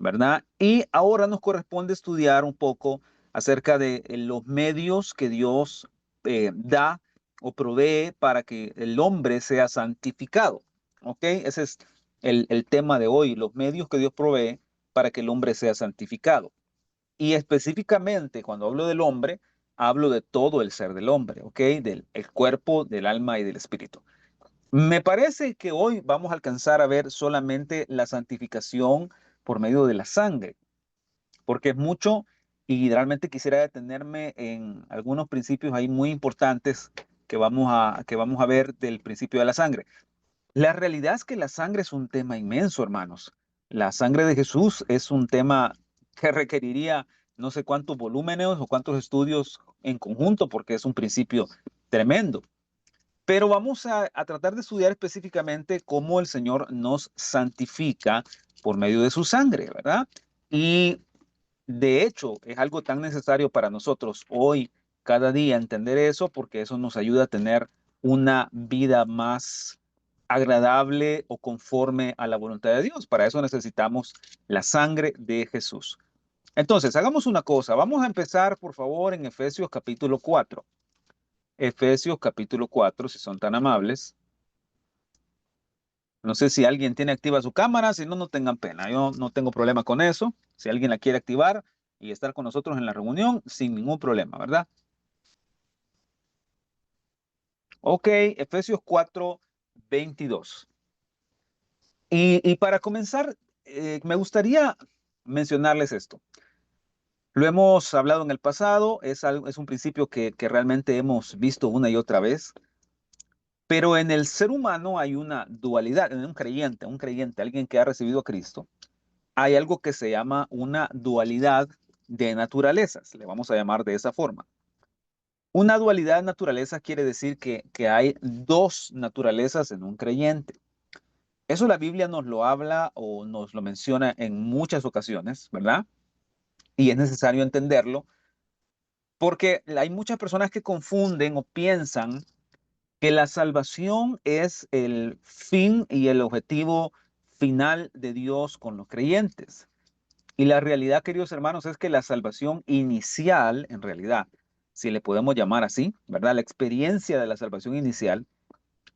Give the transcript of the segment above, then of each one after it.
¿verdad? Y ahora nos corresponde estudiar un poco acerca de los medios que Dios da o provee para que el hombre sea santificado. ¿Ok? Ese es el tema de hoy, los medios que Dios provee para que el hombre sea santificado. Y específicamente, cuando hablo del hombre, hablo de todo el ser del hombre, ¿ok? Del el cuerpo, del alma y del espíritu. Me parece que hoy vamos a alcanzar a ver solamente la santificación por medio de la sangre, porque es mucho y realmente quisiera detenerme en algunos principios ahí muy importantes que vamos a ver del principio de la sangre. La realidad es que la sangre es un tema inmenso, hermanos. La sangre de Jesús es un tema que requeriría no sé cuántos volúmenes o cuántos estudios en conjunto, porque es un principio tremendo. Pero vamos a tratar de estudiar específicamente cómo el Señor nos santifica por medio de su sangre, ¿verdad? Y de hecho, es algo tan necesario para nosotros hoy, cada día, entender eso, porque eso nos ayuda a tener una vida más agradable o conforme a la voluntad de Dios. Para eso necesitamos la sangre de Jesús. Entonces, hagamos una cosa. Vamos a empezar, por favor, en Efesios capítulo 4. Efesios capítulo 4, si son tan amables. No sé si alguien tiene activa su cámara, si no, no tengan pena. Yo no tengo problema con eso. Si alguien la quiere activar y estar con nosotros en la reunión, sin ningún problema, ¿verdad? Ok, Efesios 4, 22. Y para comenzar, me gustaría mencionarles esto. Lo hemos hablado en el pasado, es un principio que realmente hemos visto una y otra vez, pero en el ser humano hay una dualidad, en un creyente, alguien que ha recibido a Cristo. Hay algo que se llama una dualidad de naturalezas, le vamos a llamar de esa forma. Una dualidad de naturalezas quiere decir que hay dos naturalezas en un creyente. Eso la Biblia nos lo habla o nos lo menciona en muchas ocasiones, ¿verdad? Y es necesario entenderlo porque hay muchas personas que confunden o piensan que la salvación es el fin y el objetivo final de Dios con los creyentes. Y la realidad, queridos hermanos, es que la salvación inicial, en realidad, si le podemos llamar así, ¿verdad? La experiencia de la salvación inicial,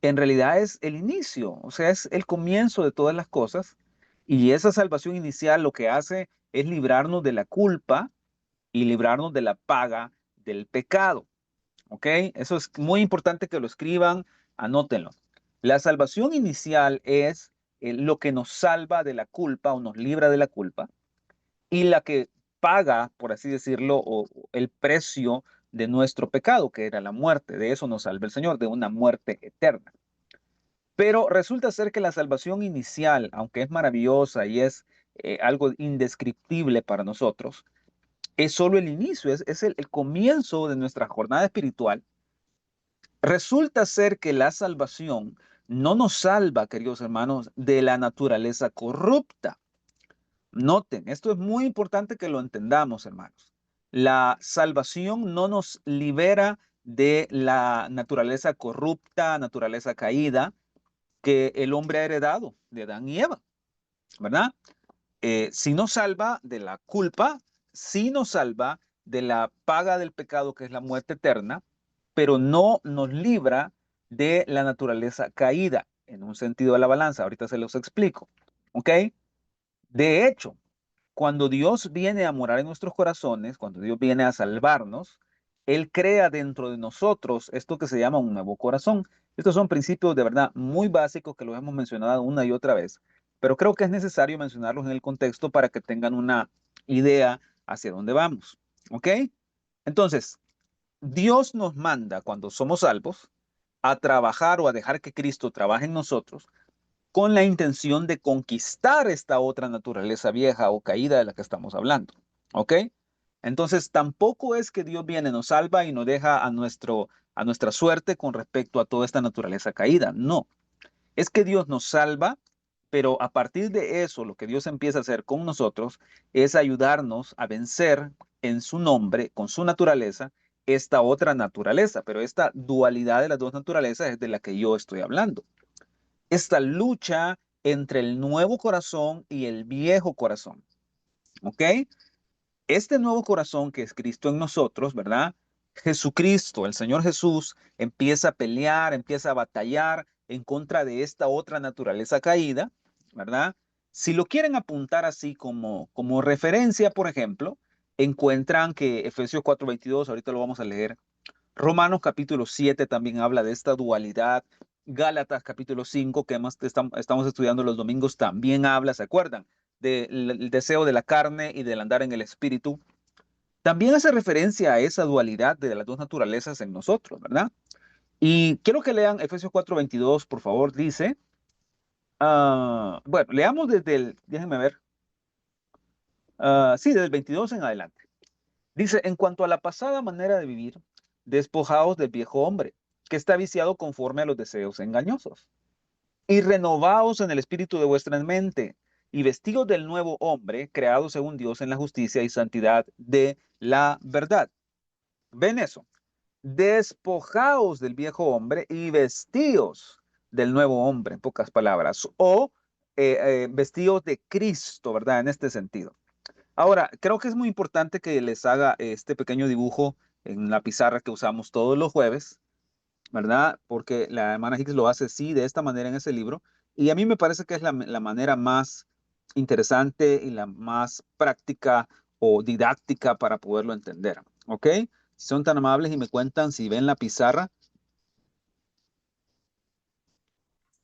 en realidad es el inicio, o sea, es el comienzo de todas las cosas. Y esa salvación inicial lo que hace es librarnos de la culpa y librarnos de la paga del pecado, ¿ok? Eso es muy importante que lo escriban, anótenlo. La salvación inicial es lo que nos salva de la culpa o nos libra de la culpa y la que paga, por así decirlo, o el precio de nuestro pecado, que era la muerte. De eso nos salva el Señor, de una muerte eterna. Pero resulta ser que la salvación inicial, aunque es maravillosa y es algo indescriptible para nosotros, es solo el inicio, es el comienzo de nuestra jornada espiritual. Resulta ser que la salvación no nos salva, queridos hermanos, de la naturaleza corrupta. Noten, esto es muy importante que lo entendamos, hermanos. La salvación no nos libera de la naturaleza corrupta, naturaleza caída que el hombre ha heredado de Adán y Eva, ¿verdad? Sí nos salva de la culpa, sí nos salva de la paga del pecado que es la muerte eterna, pero no nos libra de la naturaleza caída en un sentido de la balanza. Ahorita se los explico, ¿ok? De hecho, cuando Dios viene a morar en nuestros corazones, cuando Dios viene a salvarnos, Él crea dentro de nosotros esto que se llama un nuevo corazón. Estos son principios de verdad muy básicos que los hemos mencionado una y otra vez, pero creo que es necesario mencionarlos en el contexto para que tengan una idea hacia dónde vamos. ¿Ok? Entonces, Dios nos manda cuando somos salvos a trabajar o a dejar que Cristo trabaje en nosotros con la intención de conquistar esta otra naturaleza vieja o caída de la que estamos hablando. ¿Ok? Entonces, tampoco es que Dios viene, nos salva y nos deja a nuestra suerte con respecto a toda esta naturaleza caída. No, es que Dios nos salva, pero a partir de eso, lo que Dios empieza a hacer con nosotros es ayudarnos a vencer en su nombre, con su naturaleza, esta otra naturaleza. Pero esta dualidad de las dos naturalezas es de la que yo estoy hablando. Esta lucha entre el nuevo corazón y el viejo corazón. ¿Ok? Este nuevo corazón que es Cristo en nosotros, ¿verdad? Jesucristo, el Señor Jesús, empieza a pelear, empieza a batallar en contra de esta otra naturaleza caída, ¿verdad? Si lo quieren apuntar así como referencia, por ejemplo, encuentran que Efesios 4:22, ahorita lo vamos a leer, Romanos capítulo 7 también habla de esta dualidad, Gálatas capítulo 5, que estamos estudiando los domingos, también habla, ¿se acuerdan? Del deseo de la carne y del andar en el espíritu. También hace referencia a esa dualidad de las dos naturalezas en nosotros, ¿verdad? Y quiero que lean Efesios 4:22, por favor, dice, bueno, leamos desde déjenme ver, sí, desde el 22 en adelante. Dice, en cuanto a la pasada manera de vivir, despojaos del viejo hombre, que está viciado conforme a los deseos engañosos, y renovaos en el espíritu de vuestra mente, y vestidos del nuevo hombre, creado según Dios en la justicia y santidad de la verdad. ¿Ven eso? Despojaos del viejo hombre y vestíos del nuevo hombre, en pocas palabras, o vestíos de Cristo, ¿verdad? En este sentido. Ahora, creo que es muy importante que les haga este pequeño dibujo en la pizarra que usamos todos los jueves, ¿verdad? Porque la hermana Hicks lo hace así, de esta manera en ese libro, y a mí me parece que es la manera más interesante y la más práctica o didáctica para poderlo entender, ¿ok? Si son tan amables y me cuentan si ven la pizarra,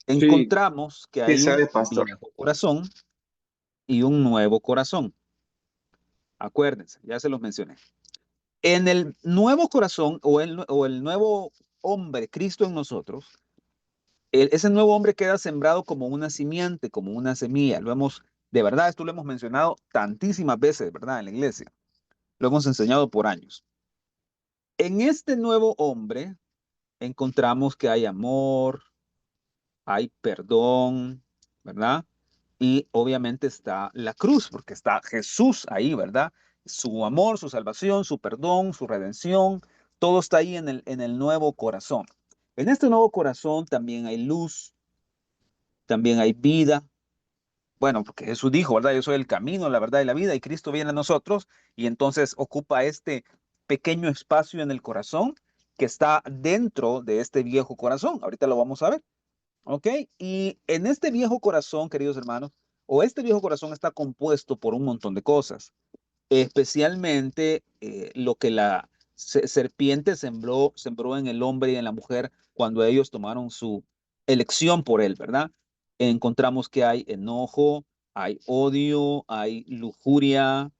Sí, encontramos que sí, hay un sabe, pastor. viejo corazón y un nuevo corazón. Acuérdense, ya se los mencioné. En el nuevo corazón o el nuevo hombre, Cristo en nosotros, ese nuevo hombre queda sembrado como una simiente, como una semilla. De verdad, esto lo hemos mencionado tantísimas veces, ¿verdad? En la iglesia. Lo hemos enseñado por años. En este nuevo hombre encontramos que hay amor, hay perdón, ¿verdad? Y obviamente está la cruz, porque está Jesús ahí, ¿verdad? Su amor, su salvación, su perdón, su redención, todo está ahí en el nuevo corazón. En este nuevo corazón también hay luz, también hay vida. Bueno, porque Jesús dijo, ¿verdad? Yo soy el camino, la verdad y la vida, y Cristo viene a nosotros, y entonces ocupa este pequeño espacio en el corazón que está dentro de este viejo corazón. Ahorita lo vamos a ver. ¿Ok? Y en este viejo corazón, queridos hermanos, o este viejo corazón está compuesto por un montón de cosas, especialmente lo que la serpiente sembró en el hombre y en la mujer cuando ellos tomaron su elección por él, ¿verdad? Encontramos que hay enojo, hay odio, hay lujuria,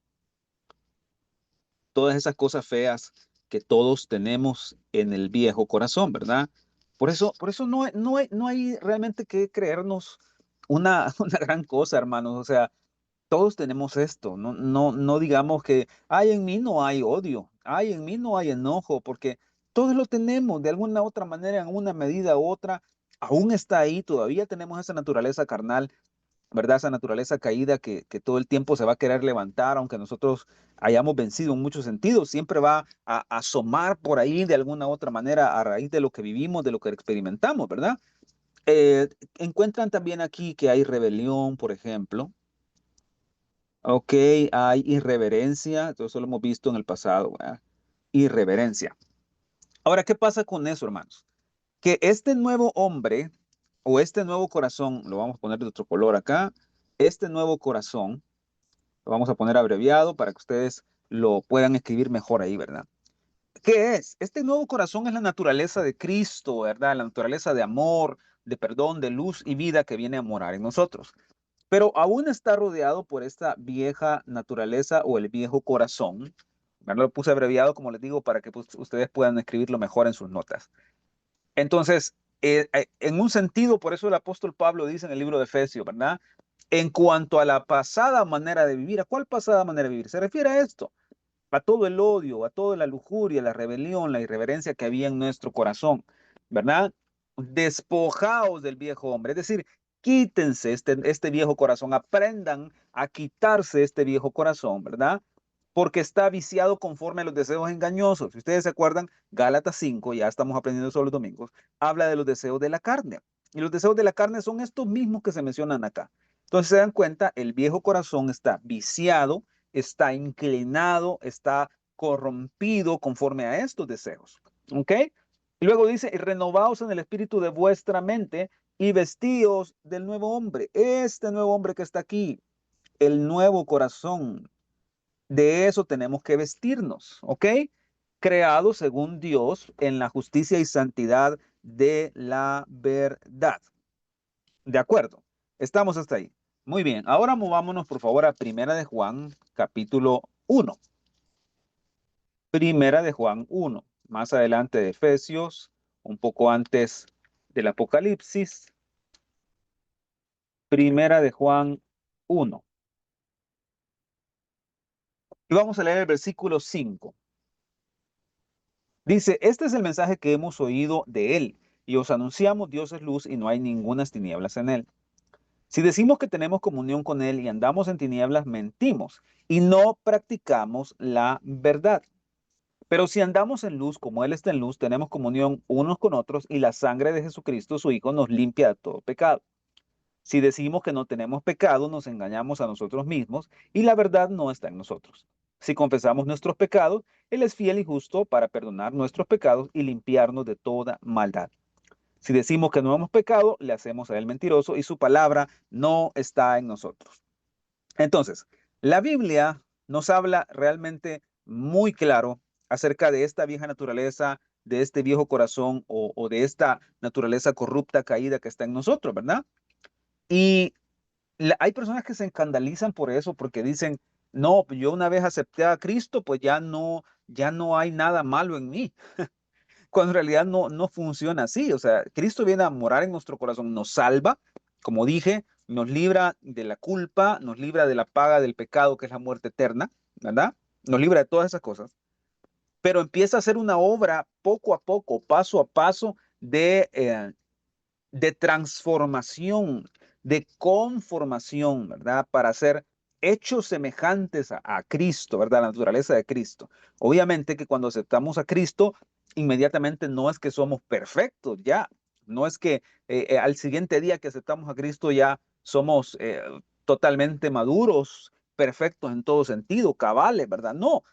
todas esas cosas feas que todos tenemos en el viejo corazón, ¿verdad? Por eso no hay realmente que creernos una gran cosa, hermanos. O sea, todos tenemos esto. No digamos que, ay, en mí no hay odio, ay, en mí no hay enojo, porque todos lo tenemos de alguna otra manera, en una medida u otra. Aún está ahí, todavía tenemos esa naturaleza carnal, ¿verdad? Esa naturaleza caída que todo el tiempo se va a querer levantar, aunque nosotros hayamos vencido en muchos sentidos, siempre va a asomar por ahí de alguna otra manera a raíz de lo que vivimos, de lo que experimentamos, ¿verdad? Encuentran también aquí que hay rebelión, por ejemplo. Ok, hay irreverencia, todo eso lo hemos visto en el pasado, ¿verdad? Irreverencia. Ahora, ¿qué pasa con eso, hermanos? Que este nuevo hombre o este nuevo corazón, lo vamos a poner de otro color acá, este nuevo corazón, lo vamos a poner abreviado para que ustedes lo puedan escribir mejor ahí, ¿verdad? ¿Qué es? Este nuevo corazón es la naturaleza de Cristo, ¿verdad? La naturaleza de amor, de perdón, de luz y vida que viene a morar en nosotros. Pero aún está rodeado por esta vieja naturaleza o el viejo corazón. ¿Verdad? Lo puse abreviado, como les digo, para que pues, ustedes puedan escribirlo mejor en sus notas. Entonces, en un sentido, por eso el apóstol Pablo dice en el libro de Efesios, ¿verdad? En cuanto a la pasada manera de vivir, ¿a cuál pasada manera de vivir? Se refiere a esto, a todo el odio, a toda la lujuria, la rebelión, la irreverencia que había en nuestro corazón, ¿verdad? Despojaos del viejo hombre, es decir, quítense este viejo corazón, aprendan a quitarse este viejo corazón, ¿verdad? Porque está viciado conforme a los deseos engañosos. Si ustedes se acuerdan, Gálatas 5, ya estamos aprendiendo sobre los domingos, habla de los deseos de la carne. Y los deseos de la carne son estos mismos que se mencionan acá. Entonces se dan cuenta, el viejo corazón está viciado está inclinado, está corrompido conforme a estos deseos. ¿Ok? Y luego dice, y renovaos en el espíritu de vuestra mente y vestíos del nuevo hombre. Este nuevo hombre que está aquí, el nuevo corazón. De eso tenemos que vestirnos, ¿ok? Creado según Dios en la justicia y santidad de la verdad. ¿De acuerdo? Estamos hasta ahí. Muy bien, ahora movámonos por favor a Primera de Juan, capítulo 1. Primera de Juan 1, más adelante de Efesios, un poco antes del Apocalipsis. Primera de Juan 1. Y vamos a leer el versículo 5. Dice, este es el mensaje que hemos oído de él y os anunciamos: Dios es luz y no hay ningunas tinieblas en él. Si decimos que tenemos comunión con él y andamos en tinieblas, mentimos y no practicamos la verdad. Pero si andamos en luz como él está en luz, tenemos comunión unos con otros y la sangre de Jesucristo, su Hijo, nos limpia de todo pecado. Si decimos que no tenemos pecado, nos engañamos a nosotros mismos y la verdad no está en nosotros. Si confesamos nuestros pecados, Él es fiel y justo para perdonar nuestros pecados y limpiarnos de toda maldad. Si decimos que no hemos pecado, le hacemos a Él mentiroso y su palabra no está en nosotros. Entonces, la Biblia nos habla realmente muy claro acerca de esta vieja naturaleza, de este viejo corazón o de esta naturaleza corrupta, caída que está en nosotros, ¿verdad? Y hay personas que se escandalizan por eso, porque dicen, no, yo una vez acepté a Cristo, pues ya no hay nada malo en mí, cuando en realidad no funciona así. O sea, Cristo viene a morar en nuestro corazón, nos salva, como dije, nos libra de la culpa, nos libra de la paga del pecado, que es la muerte eterna, ¿verdad? Nos libra de todas esas cosas, pero empieza a hacer una obra poco a poco, paso a paso de transformación, de conformación, ¿verdad? Para ser hechos semejantes a Cristo, ¿verdad? La naturaleza de Cristo. Obviamente que cuando aceptamos a Cristo, inmediatamente no es que somos perfectos, ya. No es que al siguiente día que aceptamos a Cristo ya somos totalmente maduros, perfectos en todo sentido, cabales, ¿verdad? No,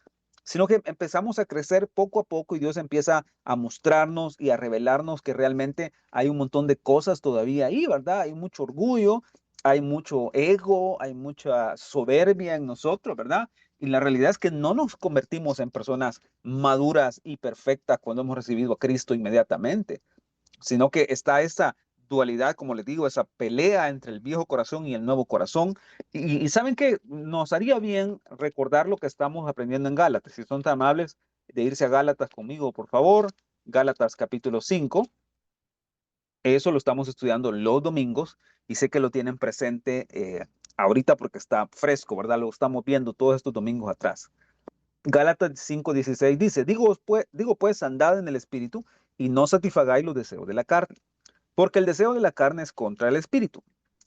sino que empezamos a crecer poco a poco y Dios empieza a mostrarnos y a revelarnos que realmente hay un montón de cosas todavía ahí, ¿verdad? Hay mucho orgullo, hay mucho ego, hay mucha soberbia en nosotros, ¿verdad? Y la realidad es que no nos convertimos en personas maduras y perfectas cuando hemos recibido a Cristo inmediatamente, sino que está esa dualidad, como les digo, esa pelea entre el viejo corazón y el nuevo corazón. Y saben que nos haría bien recordar lo que estamos aprendiendo en Gálatas. Si son tan amables de irse a Gálatas conmigo, por favor. Gálatas capítulo 5. Eso lo estamos estudiando los domingos y sé que lo tienen presente ahorita porque está fresco, ¿verdad? Lo estamos viendo todos estos domingos atrás. Gálatas 5:16 dice, digo pues, andad en el espíritu y no satisfagáis los deseos de la carne, porque el deseo de la carne es contra el espíritu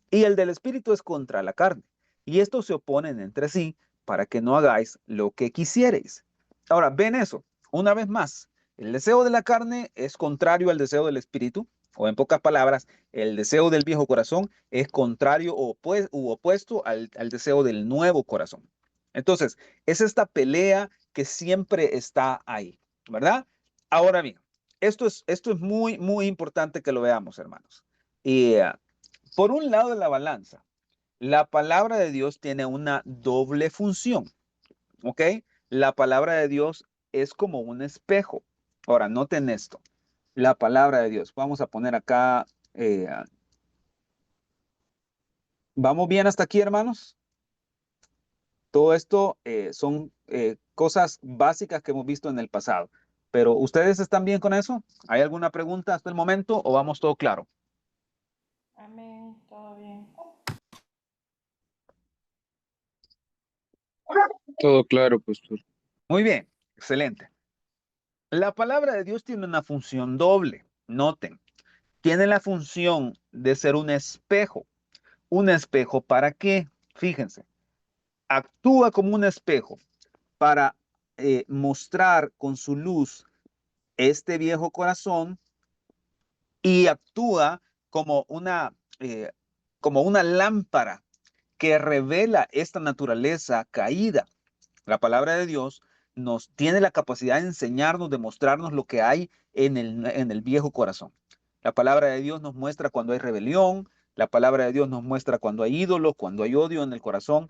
y el del espíritu es contra la carne. Y estos se oponen entre sí para que no hagáis lo que quisierais. Ahora, ven eso. Una vez más, el deseo de la carne es contrario al deseo del espíritu, o en pocas palabras, el deseo del viejo corazón es contrario u opuesto al deseo del nuevo corazón. Entonces, es esta pelea que siempre está ahí, ¿verdad? Ahora bien, esto es muy, muy importante que lo veamos, hermanos. Y por un lado de la balanza, la palabra de Dios tiene una doble función, ¿ok? La palabra de Dios es como un espejo. Ahora, noten esto. La palabra de Dios. Vamos a poner acá. ¿Vamos bien hasta aquí, hermanos? Todo esto son cosas básicas que hemos visto en el pasado. Pero ¿ustedes están bien con eso? ¿Hay alguna pregunta hasta el momento o vamos todo claro? Amén, todo bien. Todo claro, pastor. Muy bien, excelente. La palabra de Dios tiene una función doble. Noten, tiene la función de ser un espejo. ¿Un espejo para qué? Fíjense, actúa como un espejo para mostrar con su luz este viejo corazón y actúa como como una lámpara que revela esta naturaleza caída. La palabra de Dios nos tiene la capacidad de enseñarnos, de mostrarnos lo que hay en el viejo corazón. La palabra de Dios nos muestra cuando hay rebelión, la palabra de Dios nos muestra cuando hay ídolos, cuando hay odio en el corazón.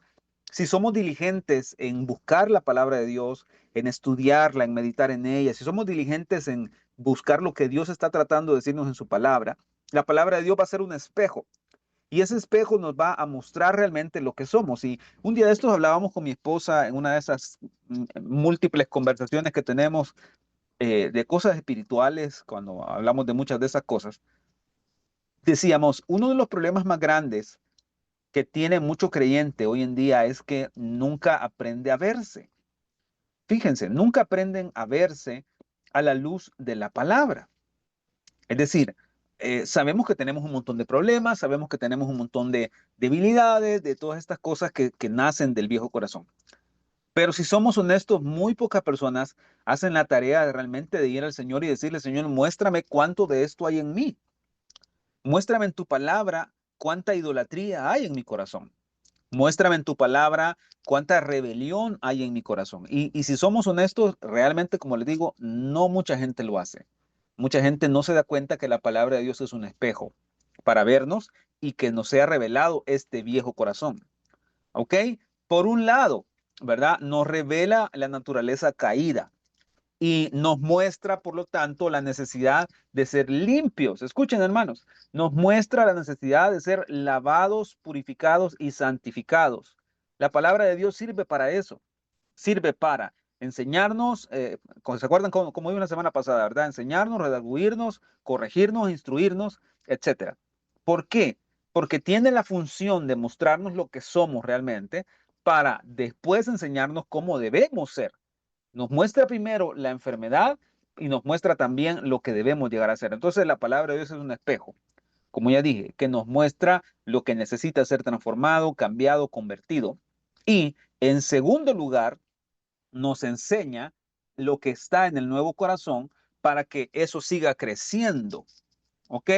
Si somos diligentes en buscar la palabra de Dios, en estudiarla, en meditar en ella, si somos diligentes en buscar lo que Dios está tratando de decirnos en su palabra, la palabra de Dios va a ser un espejo. Y ese espejo nos va a mostrar realmente lo que somos. Y un día de estos hablábamos con mi esposa en una de esas múltiples conversaciones que tenemos de cosas espirituales, cuando hablamos de muchas de esas cosas. Decíamos, uno de los problemas más grandes que tiene mucho creyente hoy en día es que nunca aprende a verse. Fíjense, nunca aprenden a verse a la luz de la palabra. Es decir, sabemos que tenemos un montón de problemas, sabemos que tenemos un montón de debilidades, de todas estas cosas que nacen del viejo corazón. Pero si somos honestos, muy pocas personas hacen la tarea de realmente de ir al Señor y decirle, Señor, muéstrame cuánto de esto hay en mí. Muéstrame en tu palabra cuánta idolatría hay en mi corazón. Muéstrame en tu palabra cuánta rebelión hay en mi corazón. Y si somos honestos, realmente, como les digo, no mucha gente lo hace. Mucha gente no se da cuenta que la palabra de Dios es un espejo para vernos y que nos sea revelado este viejo corazón. ¿Ok? Por un lado, ¿verdad? Nos revela la naturaleza caída y nos muestra, por lo tanto, la necesidad de ser limpios. Escuchen, hermanos, nos muestra la necesidad de ser lavados, purificados y santificados. La palabra de Dios sirve para eso, sirve para enseñarnos, ¿se acuerdan cómo iba la semana pasada, verdad? Enseñarnos, redarguirnos, corregirnos, instruirnos, etcétera. ¿Por qué? Porque tiene la función de mostrarnos lo que somos realmente para después enseñarnos cómo debemos ser. Nos muestra primero la enfermedad y nos muestra también lo que debemos llegar a ser. Entonces la palabra de Dios es un espejo, como ya dije, que nos muestra lo que necesita ser transformado, cambiado, convertido. Y en segundo lugar, nos enseña lo que está en el nuevo corazón para que eso siga creciendo, ¿ok?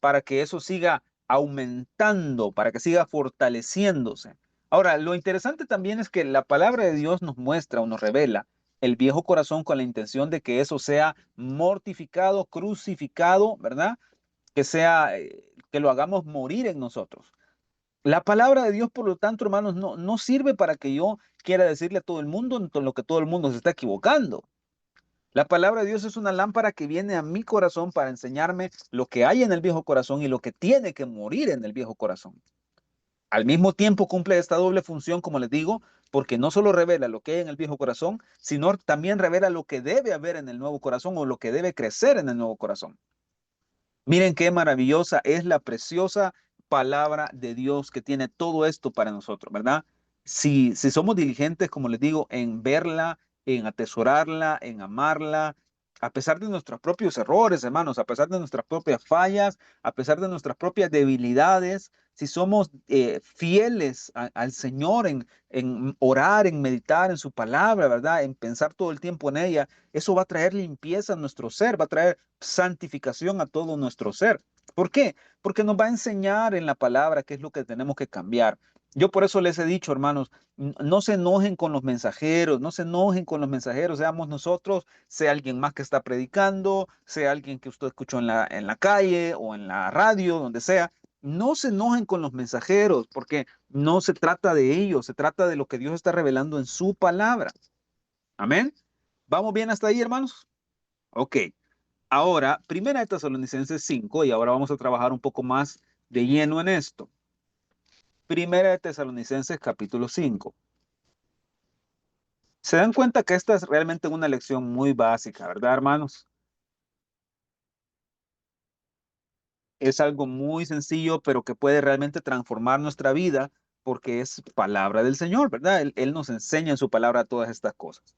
Para que eso siga aumentando, para que siga fortaleciéndose. Ahora, lo interesante también es que la palabra de Dios nos muestra o nos revela el viejo corazón con la intención de que eso sea mortificado, crucificado, ¿verdad? Que sea, que lo hagamos morir en nosotros. La palabra de Dios, por lo tanto, hermanos, no sirve para que yo quiera decirle a todo el mundo en lo que todo el mundo se está equivocando. La palabra de Dios es una lámpara que viene a mi corazón para enseñarme lo que hay en el viejo corazón y lo que tiene que morir en el viejo corazón. Al mismo tiempo cumple esta doble función, como les digo, porque no solo revela lo que hay en el viejo corazón, sino también revela lo que debe haber en el nuevo corazón o lo que debe crecer en el nuevo corazón. Miren qué maravillosa es la preciosa palabra de Dios que tiene todo esto para nosotros, ¿verdad? Si somos diligentes, como les digo, en verla, en atesorarla, en amarla, a pesar de nuestros propios errores, hermanos, a pesar de nuestras propias fallas, a pesar de nuestras propias debilidades, si somos fieles al Señor en orar, en meditar en su palabra, ¿verdad? En pensar todo el tiempo en ella, eso va a traer limpieza a nuestro ser, va a traer santificación a todo nuestro ser. ¿Por qué? Porque nos va a enseñar en la palabra qué es lo que tenemos que cambiar. Yo por eso les he dicho, hermanos, no se enojen con los mensajeros, no se enojen con los mensajeros, seamos nosotros, sea alguien más que está predicando, sea alguien que usted escuchó en la calle o en la radio, donde sea. No se enojen con los mensajeros, porque no se trata de ellos, se trata de lo que Dios está revelando en su palabra. Amén. ¿Vamos bien hasta ahí, hermanos? Ok. Ahora, Primera de Tesalonicenses 5, y ahora vamos a trabajar un poco más de lleno en esto. Primera de Tesalonicenses capítulo 5. Se dan cuenta que esta es realmente una lección muy básica, ¿verdad, hermanos? Es algo muy sencillo, pero que puede realmente transformar nuestra vida porque es palabra del Señor, ¿verdad? Él nos enseña en su palabra todas estas cosas.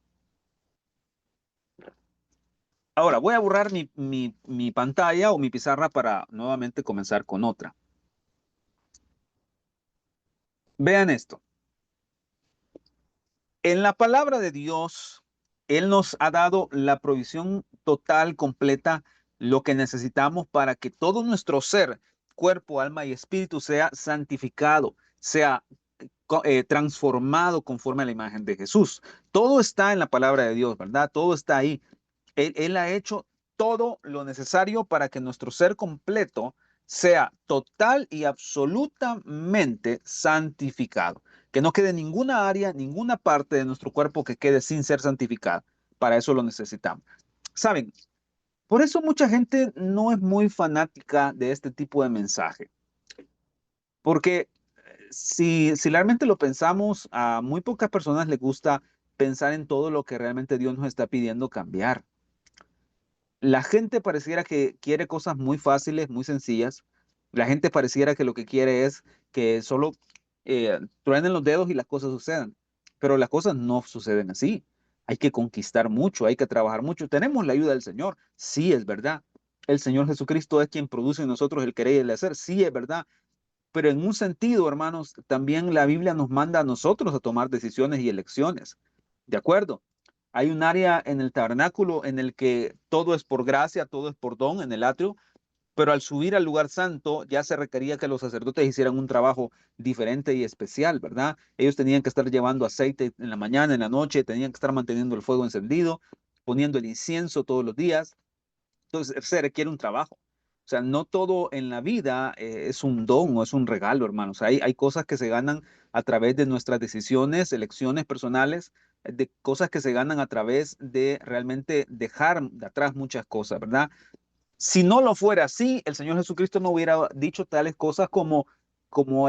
Ahora, voy a borrar mi pantalla o mi pizarra para nuevamente comenzar con otra. Vean esto. En la palabra de Dios, Él nos ha dado la provisión total, completa, lo que necesitamos para que todo nuestro ser, cuerpo, alma y espíritu sea santificado, sea transformado conforme a la imagen de Jesús. Todo está en la palabra de Dios, ¿verdad? Todo está ahí. Él ha hecho todo lo necesario para que nuestro ser completo sea total y absolutamente santificado. Que no quede ninguna área, ninguna parte de nuestro cuerpo que quede sin ser santificada. Para eso lo necesitamos. ¿Saben? Por eso mucha gente no es muy fanática de este tipo de mensaje. Porque si realmente lo pensamos, a muy pocas personas les gusta pensar en todo lo que realmente Dios nos está pidiendo cambiar. La gente pareciera que quiere cosas muy fáciles, muy sencillas. La gente pareciera que lo que quiere es que solo truenen los dedos y las cosas sucedan. Pero las cosas no suceden así. Hay que conquistar mucho, hay que trabajar mucho. Tenemos la ayuda del Señor. Sí, es verdad. El Señor Jesucristo es quien produce en nosotros el querer y el hacer. Sí, es verdad. Pero en un sentido, hermanos, también la Biblia nos manda a nosotros a tomar decisiones y elecciones. ¿De acuerdo? Hay un área en el tabernáculo en el que todo es por gracia, todo es por don en el atrio, pero al subir al lugar santo ya se requería que los sacerdotes hicieran un trabajo diferente y especial, ¿verdad? Ellos tenían que estar llevando aceite en la mañana, en la noche, tenían que estar manteniendo el fuego encendido, poniendo el incienso todos los días. Entonces se requiere un trabajo. O sea, no todo en la vida es un don o es un regalo, hermanos. Hay cosas que se ganan a través de nuestras decisiones, elecciones personales, de cosas que se ganan a través de realmente dejar de atrás muchas cosas, ¿verdad? Si no lo fuera así, el Señor Jesucristo no hubiera dicho tales cosas como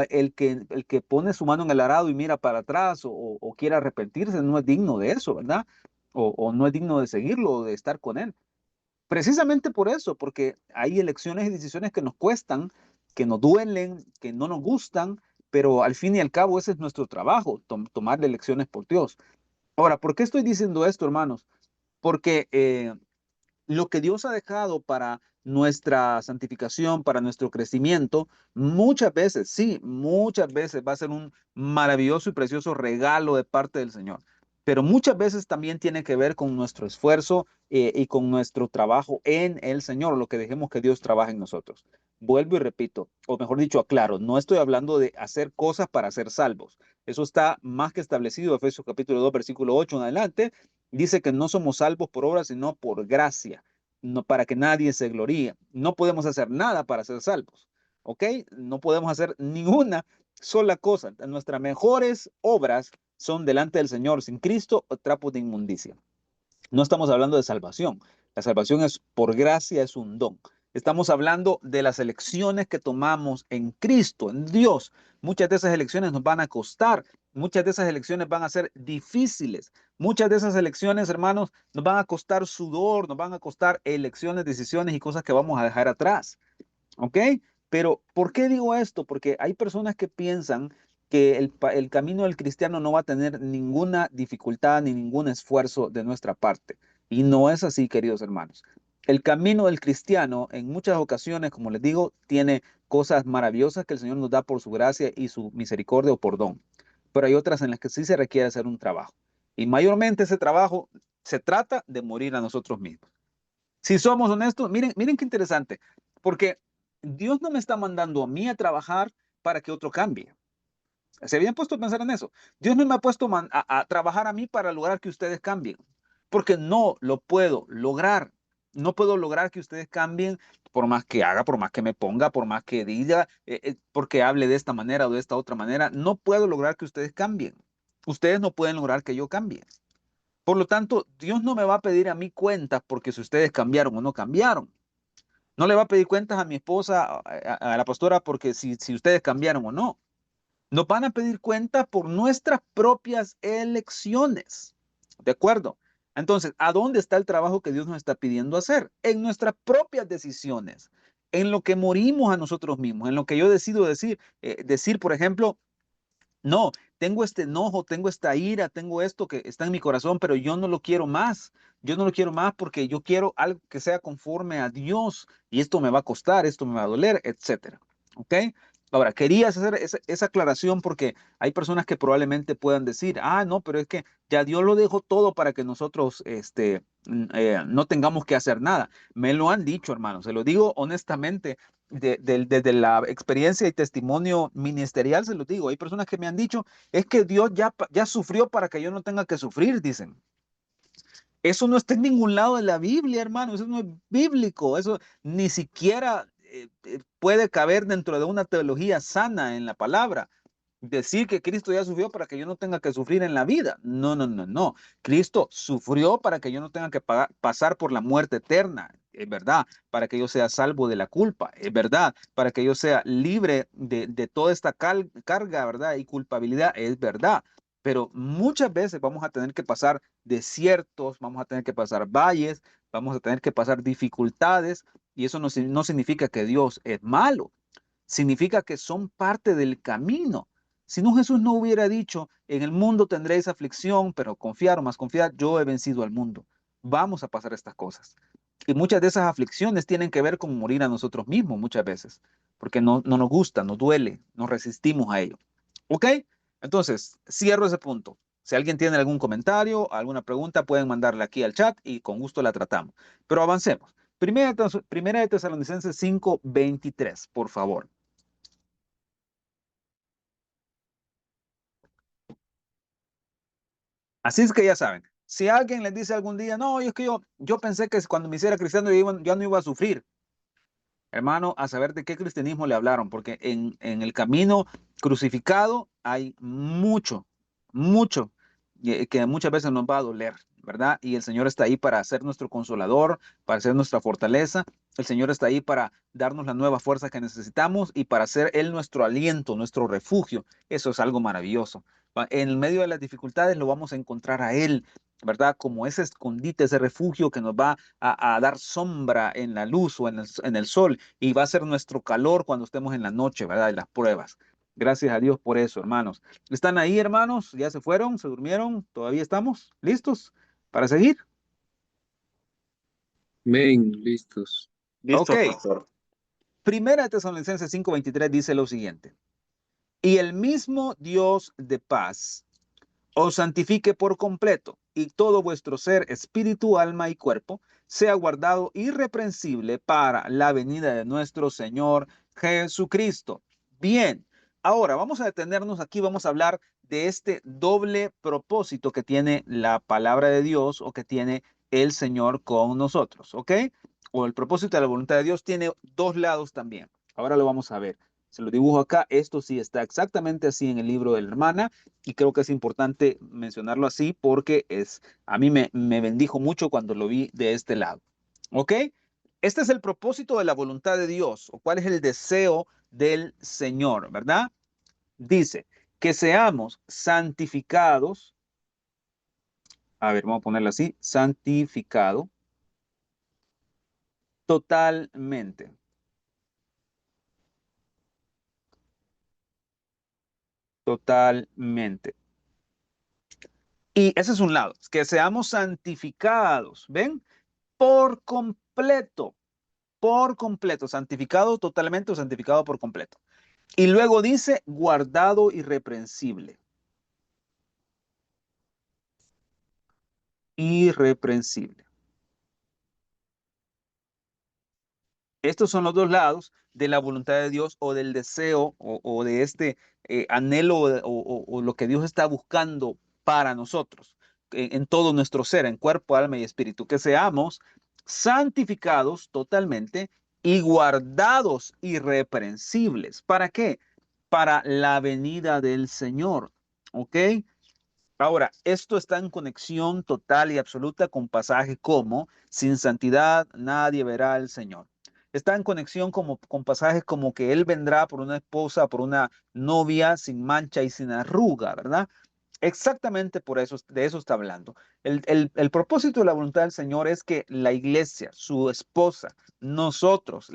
el que pone su mano en el arado y mira para atrás o quiere arrepentirse, no es digno de eso, ¿verdad? O no es digno de seguirlo o de estar con él. Precisamente por eso, porque hay elecciones y decisiones que nos cuestan, que nos duelen, que no nos gustan, pero al fin y al cabo ese es nuestro trabajo, tomar elecciones por Dios. Ahora, ¿por qué estoy diciendo esto, hermanos? Porque lo que Dios ha dejado para nuestra santificación, para nuestro crecimiento, muchas veces, sí, muchas veces va a ser un maravilloso y precioso regalo de parte del Señor. Pero muchas veces también tiene que ver con nuestro esfuerzo y con nuestro trabajo en el Señor, lo que dejemos que Dios trabaje en nosotros. Vuelvo y repito, o mejor dicho, aclaro, no estoy hablando de hacer cosas para ser salvos. Eso está más que establecido, Efesios capítulo 2, versículo 8 en adelante. Dice que no somos salvos por obras, sino por gracia, no para que nadie se gloríe. No podemos hacer nada para ser salvos, ¿ok? No podemos hacer ninguna sola cosa. Nuestras mejores obras son delante del Señor, sin Cristo, trapos de inmundicia. No estamos hablando de salvación. La salvación es por gracia, es un don. Estamos hablando de las elecciones que tomamos en Cristo, en Dios. Muchas de esas elecciones nos van a costar, muchas de esas elecciones van a ser difíciles, muchas de esas elecciones, hermanos, nos van a costar sudor, nos van a costar elecciones, decisiones y cosas que vamos a dejar atrás. ¿Ok? Pero, ¿por qué digo esto? Porque hay personas que piensan que el camino del cristiano no va a tener ninguna dificultad ni ningún esfuerzo de nuestra parte. Y no es así, queridos hermanos. El camino del cristiano, en muchas ocasiones, como les digo, tiene cosas maravillosas que el Señor nos da por su gracia y su misericordia o por don. Pero hay otras en las que sí se requiere hacer un trabajo. Y mayormente ese trabajo se trata de morir a nosotros mismos. Si somos honestos, miren qué interesante, porque Dios no me está mandando a mí a trabajar para que otro cambie. ¿Se habían puesto a pensar en eso? Dios no me ha puesto a trabajar a mí para lograr que ustedes cambien, porque no lo puedo lograr. No puedo lograr que ustedes cambien por más que haga, por más que me ponga, por más que diga, porque hable de esta manera o de esta otra manera. No puedo lograr que ustedes cambien. Ustedes no pueden lograr que yo cambie. Por lo tanto, Dios no me va a pedir a mí cuentas porque si ustedes cambiaron o no cambiaron. No le va a pedir cuentas a mi esposa, a la pastora, porque si ustedes cambiaron o no. Nos van a pedir cuenta por nuestras propias elecciones. ¿De acuerdo? Entonces, ¿a dónde está el trabajo que Dios nos está pidiendo hacer? En nuestras propias decisiones, en lo que morimos a nosotros mismos, en lo que yo decido decir, por ejemplo, no, tengo este enojo, tengo esta ira, tengo esto que está en mi corazón, pero yo no lo quiero más. Yo no lo quiero más porque yo quiero algo que sea conforme a Dios y esto me va a costar, esto me va a doler, etcétera. ¿Ok? Ahora, quería hacer esa aclaración porque hay personas que probablemente puedan decir, no, pero es que ya Dios lo dejó todo para que nosotros no tengamos que hacer nada. Me lo han dicho, hermano, se lo digo honestamente. desde la experiencia y testimonio ministerial, se los digo, hay personas que me han dicho, es que Dios ya sufrió para que yo no tenga que sufrir, dicen. Eso no está en ningún lado de la Biblia, hermano. Eso no es bíblico. Eso ni siquiera puede caber dentro de una teología sana en la palabra. Decir que Cristo ya sufrió para que yo no tenga que sufrir en la vida. No, no, no, no. Cristo sufrió para que yo no tenga que pasar por la muerte eterna. Es verdad, para que yo sea salvo de la culpa, es verdad, para que yo sea libre de toda esta carga, ¿verdad? Y culpabilidad, es verdad. Pero muchas veces vamos a tener que pasar desiertos, vamos a tener que pasar valles, vamos a tener que pasar dificultades, y eso no significa que Dios es malo, significa que son parte del camino. Si no, Jesús no hubiera dicho, en el mundo tendréis aflicción, pero confiar o más confiar, yo he vencido al mundo. Vamos a pasar estas cosas. Y muchas de esas aflicciones tienen que ver con morir a nosotros mismos muchas veces, porque no nos gusta, nos duele, nos resistimos a ello. ¿Ok? Entonces, cierro ese punto. Si alguien tiene algún comentario, alguna pregunta, pueden mandarla aquí al chat y con gusto la tratamos. Pero avancemos. Primera de Tesalonicenses 5:23, por favor. Así es que ya saben, si alguien les dice algún día, no, es que yo pensé que cuando me hiciera cristiano yo no iba a sufrir, hermano, a saber de qué cristianismo le hablaron, porque en el camino crucificado hay mucho, que muchas veces nos va a doler, ¿verdad? Y el Señor está ahí para ser nuestro consolador, para ser nuestra fortaleza. El Señor está ahí para darnos la nueva fuerza que necesitamos y para ser Él nuestro aliento, nuestro refugio. Eso es algo maravilloso. En el medio de las dificultades lo vamos a encontrar a Él, ¿verdad? Como ese escondite, ese refugio que nos va a dar sombra en la luz o en el sol y va a ser nuestro calor cuando estemos en la noche, ¿verdad? En las pruebas. Gracias a Dios por eso, hermanos. ¿Están ahí, hermanos? ¿Ya se fueron? ¿Se durmieron? ¿Todavía estamos listos para seguir? Men, listos. Ok. Listo, pastor. Primera de Tesalonicenses 5:23 dice lo siguiente. Y el mismo Dios de paz os santifique por completo, y todo vuestro ser, espíritu, alma y cuerpo, sea guardado irreprensible para la venida de nuestro Señor Jesucristo. Bien, ahora vamos a detenernos aquí, vamos a hablar de este doble propósito que tiene la palabra de Dios o que tiene el Señor con nosotros, ¿ok? O el propósito de la voluntad de Dios tiene dos lados también. Ahora lo vamos a ver. Se lo dibujo acá. Esto sí está exactamente así en el libro de la hermana y creo que es importante mencionarlo así porque a mí me bendijo mucho cuando lo vi de este lado. ¿Ok? Este es el propósito de la voluntad de Dios o cuál es el deseo del Señor, ¿verdad? Dice que seamos santificados. A ver, vamos a ponerlo así. Santificado totalmente. Totalmente. Y ese es un lado, que seamos santificados, ¿ven? Por completo, santificado totalmente o santificado por completo. Y luego dice guardado irreprensible. Irreprensible. Estos son los dos lados de la voluntad de Dios o del deseo o de este anhelo o lo que Dios está buscando para nosotros en todo nuestro ser, en cuerpo, alma y espíritu, que seamos santificados totalmente y guardados irreprensibles. ¿Para qué? Para la venida del Señor. ¿Ok? Ahora, esto está en conexión total y absoluta con pasajes como, sin santidad nadie verá al Señor. Está en conexión con pasajes como que Él vendrá por una esposa, por una novia sin mancha y sin arruga, ¿verdad? Exactamente por eso, de eso está hablando. El propósito de la voluntad del Señor es que la iglesia, su esposa, nosotros,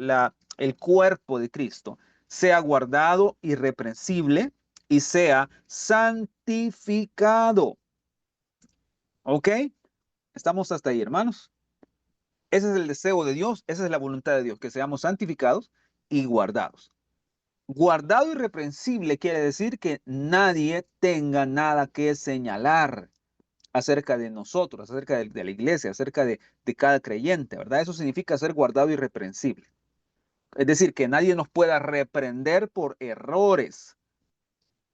el cuerpo de Cristo, sea guardado irreprensible y sea santificado. ¿Ok? Estamos hasta ahí, hermanos. Ese es el deseo de Dios, esa es la voluntad de Dios, que seamos santificados y guardados. Guardado irreprensible quiere decir que nadie tenga nada que señalar acerca de nosotros, acerca de la iglesia, acerca de cada creyente, ¿verdad? Eso significa ser guardado irreprensible. Es decir, que nadie nos pueda reprender por errores.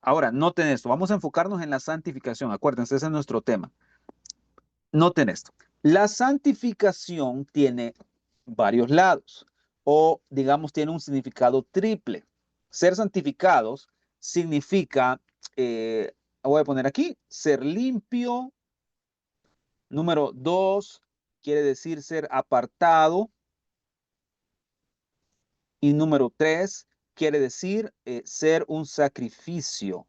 Ahora, noten esto, vamos a enfocarnos en la santificación. Acuérdense, ese es nuestro tema. Noten esto. La santificación tiene varios lados o, digamos, tiene un significado triple. Ser santificados significa, voy a poner aquí, ser limpio. Número 2 quiere decir ser apartado. Y número 3 quiere decir ser un sacrificio.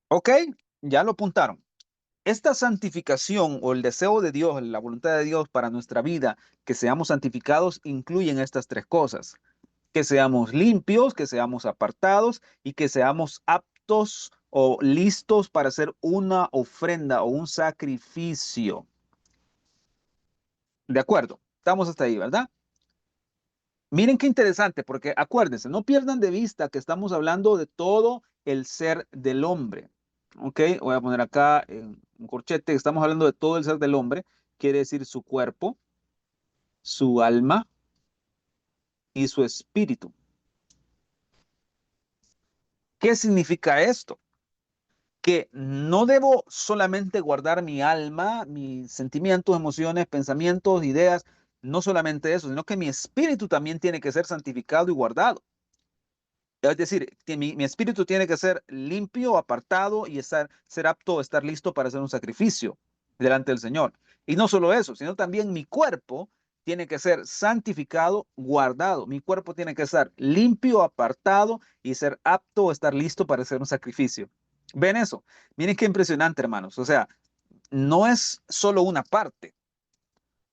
¿Ok? Ya lo apuntaron. Esta santificación o el deseo de Dios, la voluntad de Dios para nuestra vida, que seamos santificados, incluyen estas tres cosas. Que seamos limpios, que seamos apartados y que seamos aptos o listos para hacer una ofrenda o un sacrificio. De acuerdo, estamos hasta ahí, ¿verdad? Miren qué interesante, porque acuérdense, no pierdan de vista que estamos hablando de todo el ser del hombre. Ok, voy a poner acá en un corchete, estamos hablando de todo el ser del hombre, quiere decir su cuerpo, su alma y su espíritu. ¿Qué significa esto? Que no debo solamente guardar mi alma, mis sentimientos, emociones, pensamientos, ideas, no solamente eso, sino que mi espíritu también tiene que ser santificado y guardado. Es decir, que mi espíritu tiene que ser limpio, apartado y ser apto, estar listo para hacer un sacrificio delante del Señor. Y no solo eso, sino también mi cuerpo tiene que ser santificado, guardado. Mi cuerpo tiene que estar limpio, apartado y ser apto, estar listo para hacer un sacrificio. ¿Ven eso? Miren qué impresionante, hermanos. O sea, no es solo una parte,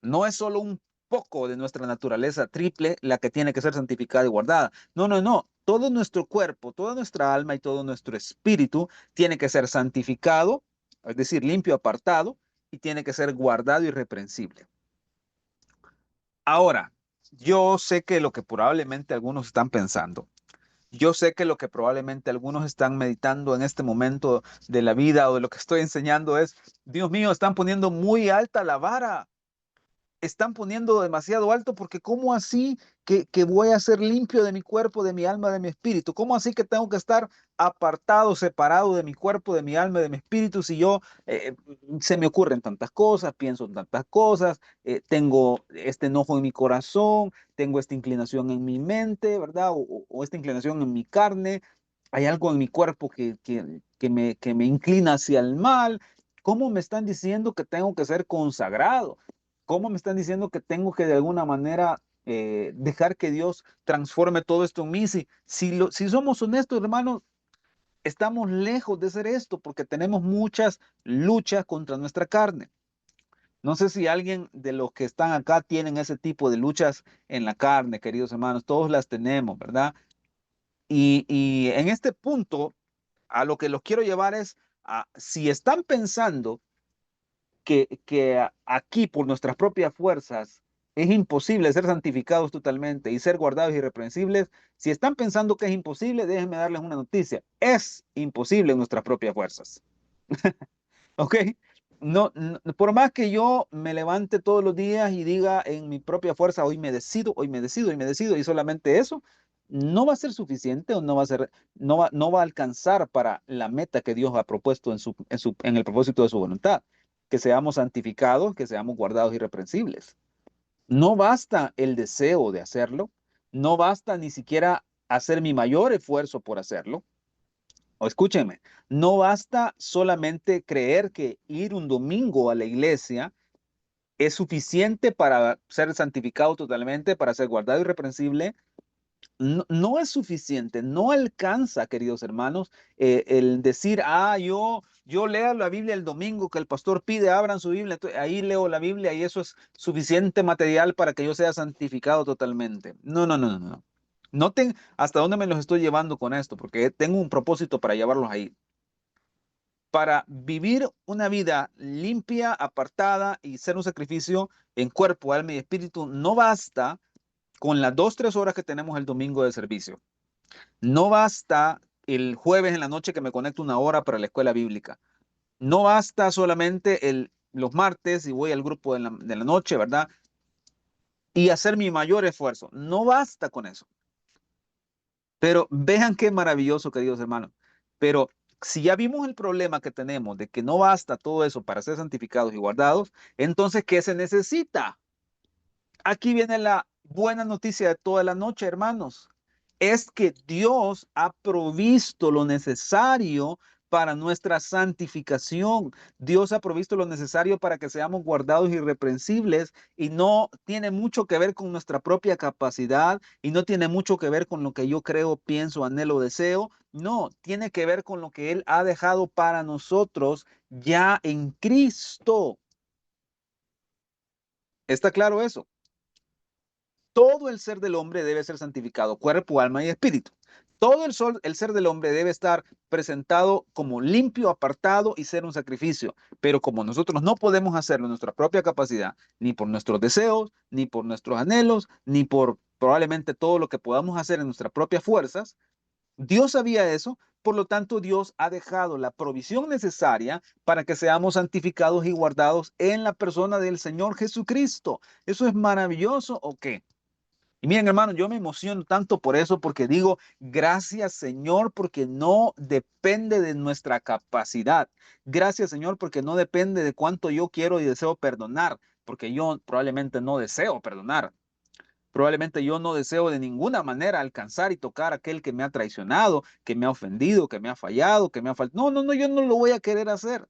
no es solo un poco de nuestra naturaleza triple la que tiene que ser santificada y guardada. No, no, no. Todo nuestro cuerpo, toda nuestra alma y todo nuestro espíritu tiene que ser santificado, es decir, limpio, apartado, y tiene que ser guardado y irreprensible. Ahora, yo sé que lo que probablemente algunos están pensando, yo sé que lo que probablemente algunos están meditando en este momento de la vida o de lo que estoy enseñando es, Dios mío, están poniendo muy alta la vara, están poniendo demasiado alto porque ¿cómo así que voy a ser limpio de mi cuerpo, de mi alma, de mi espíritu? ¿Cómo así que tengo que estar apartado, separado de mi cuerpo, de mi alma, de mi espíritu? Si yo se me ocurren tantas cosas, pienso en tantas cosas, tengo este enojo en mi corazón, tengo esta inclinación en mi mente, ¿verdad? O esta inclinación en mi carne. Hay algo en mi cuerpo que me inclina hacia el mal. ¿Cómo me están diciendo que tengo que ser consagrado? ¿Cómo me están diciendo que tengo que de alguna manera dejar que Dios transforme todo esto en mí? Si somos honestos, hermanos, estamos lejos de ser esto porque tenemos muchas luchas contra nuestra carne. No sé si alguien de los que están acá tienen ese tipo de luchas en la carne, queridos hermanos. Todos las tenemos, ¿verdad? Y en este punto, a lo que los quiero llevar es, si están pensando que aquí por nuestras propias fuerzas es imposible ser santificados totalmente y ser guardados irreprensibles, si están pensando que es imposible, déjenme darles una noticia. Es imposible en nuestras propias fuerzas. ¿Ok? No, por más que yo me levante todos los días y diga en mi propia fuerza, hoy me decido, hoy me decido, hoy me decido, y solamente eso, no va a ser suficiente o no va a alcanzar para la meta que Dios ha propuesto en el propósito de su voluntad, que seamos santificados, que seamos guardados irreprensibles. No basta el deseo de hacerlo, no basta ni siquiera hacer mi mayor esfuerzo por hacerlo. O escúchenme, no basta solamente creer que ir un domingo a la iglesia es suficiente para ser santificado totalmente, para ser guardado irreprensible. No, no es suficiente, no alcanza, queridos hermanos, el decir, yo leo la Biblia el domingo que el pastor pide, abran su Biblia, ahí leo la Biblia y eso es suficiente material para que yo sea santificado totalmente. No, no, no, no, no. Noten hasta dónde me los estoy llevando con esto, porque tengo un propósito para llevarlos ahí. Para vivir una vida limpia, apartada y ser un sacrificio en cuerpo, alma y espíritu, no basta con las 2, 3 horas que tenemos el domingo de servicio. No basta el jueves en la noche que me conecto 1 hora para la escuela bíblica. No basta solamente el los martes y voy al grupo de la noche, ¿verdad? Y hacer mi mayor esfuerzo. No basta con eso. Pero vean qué maravilloso, queridos hermanos. Pero si ya vimos el problema que tenemos de que no basta todo eso para ser santificados y guardados, entonces, ¿qué se necesita? Aquí viene la buena noticia de toda la noche, hermanos. Es que Dios ha provisto lo necesario para nuestra santificación. Dios ha provisto lo necesario para que seamos guardados irreprensibles y no tiene mucho que ver con nuestra propia capacidad y no tiene mucho que ver con lo que yo creo, pienso, anhelo, deseo. No, tiene que ver con lo que Él ha dejado para nosotros ya en Cristo. ¿Está claro eso? Todo el ser del hombre debe ser santificado, cuerpo, alma y espíritu. Todo el ser del hombre debe estar presentado como limpio, apartado y ser un sacrificio. Pero como nosotros no podemos hacerlo en nuestra propia capacidad, ni por nuestros deseos, ni por nuestros anhelos, ni por probablemente todo lo que podamos hacer en nuestras propias fuerzas, Dios sabía eso. Por lo tanto, Dios ha dejado la provisión necesaria para que seamos santificados y guardados en la persona del Señor Jesucristo. ¿Eso es maravilloso o qué? Y miren, hermano, yo me emociono tanto por eso, porque digo, gracias, Señor, porque no depende de nuestra capacidad. Gracias, Señor, porque no depende de cuánto yo quiero y deseo perdonar, porque yo probablemente no deseo perdonar. Probablemente yo no deseo de ninguna manera alcanzar y tocar a aquel que me ha traicionado, que me ha ofendido, que me ha fallado, que me ha faltado. No, no, no, yo no lo voy a querer hacer.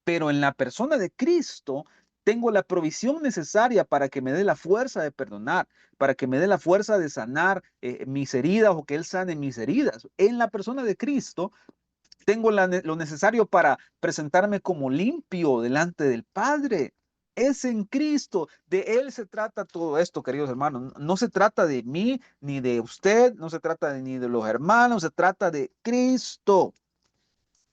Pero en la persona de Cristo tengo la provisión necesaria para que me dé la fuerza de perdonar, para que me dé la fuerza de sanar mis heridas o que Él sane mis heridas. En la persona de Cristo tengo lo necesario para presentarme como limpio delante del Padre. Es en Cristo, de Él se trata todo esto, queridos hermanos. No se trata de mí ni de usted, no se trata ni de los hermanos, se trata de Cristo.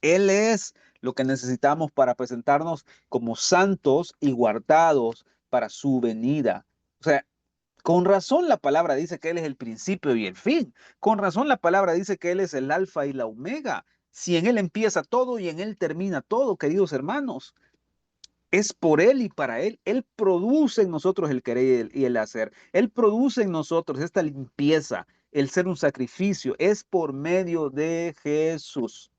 Él es lo que necesitamos para presentarnos como santos y guardados para su venida. O sea, con razón la palabra dice que Él es el principio y el fin. Con razón la palabra dice que Él es el alfa y la omega. Si en Él empieza todo y en Él termina todo, queridos hermanos, es por Él y para Él. Él produce en nosotros el querer y el hacer. Él produce en nosotros esta limpieza, el ser un sacrificio. Es por medio de Jesús.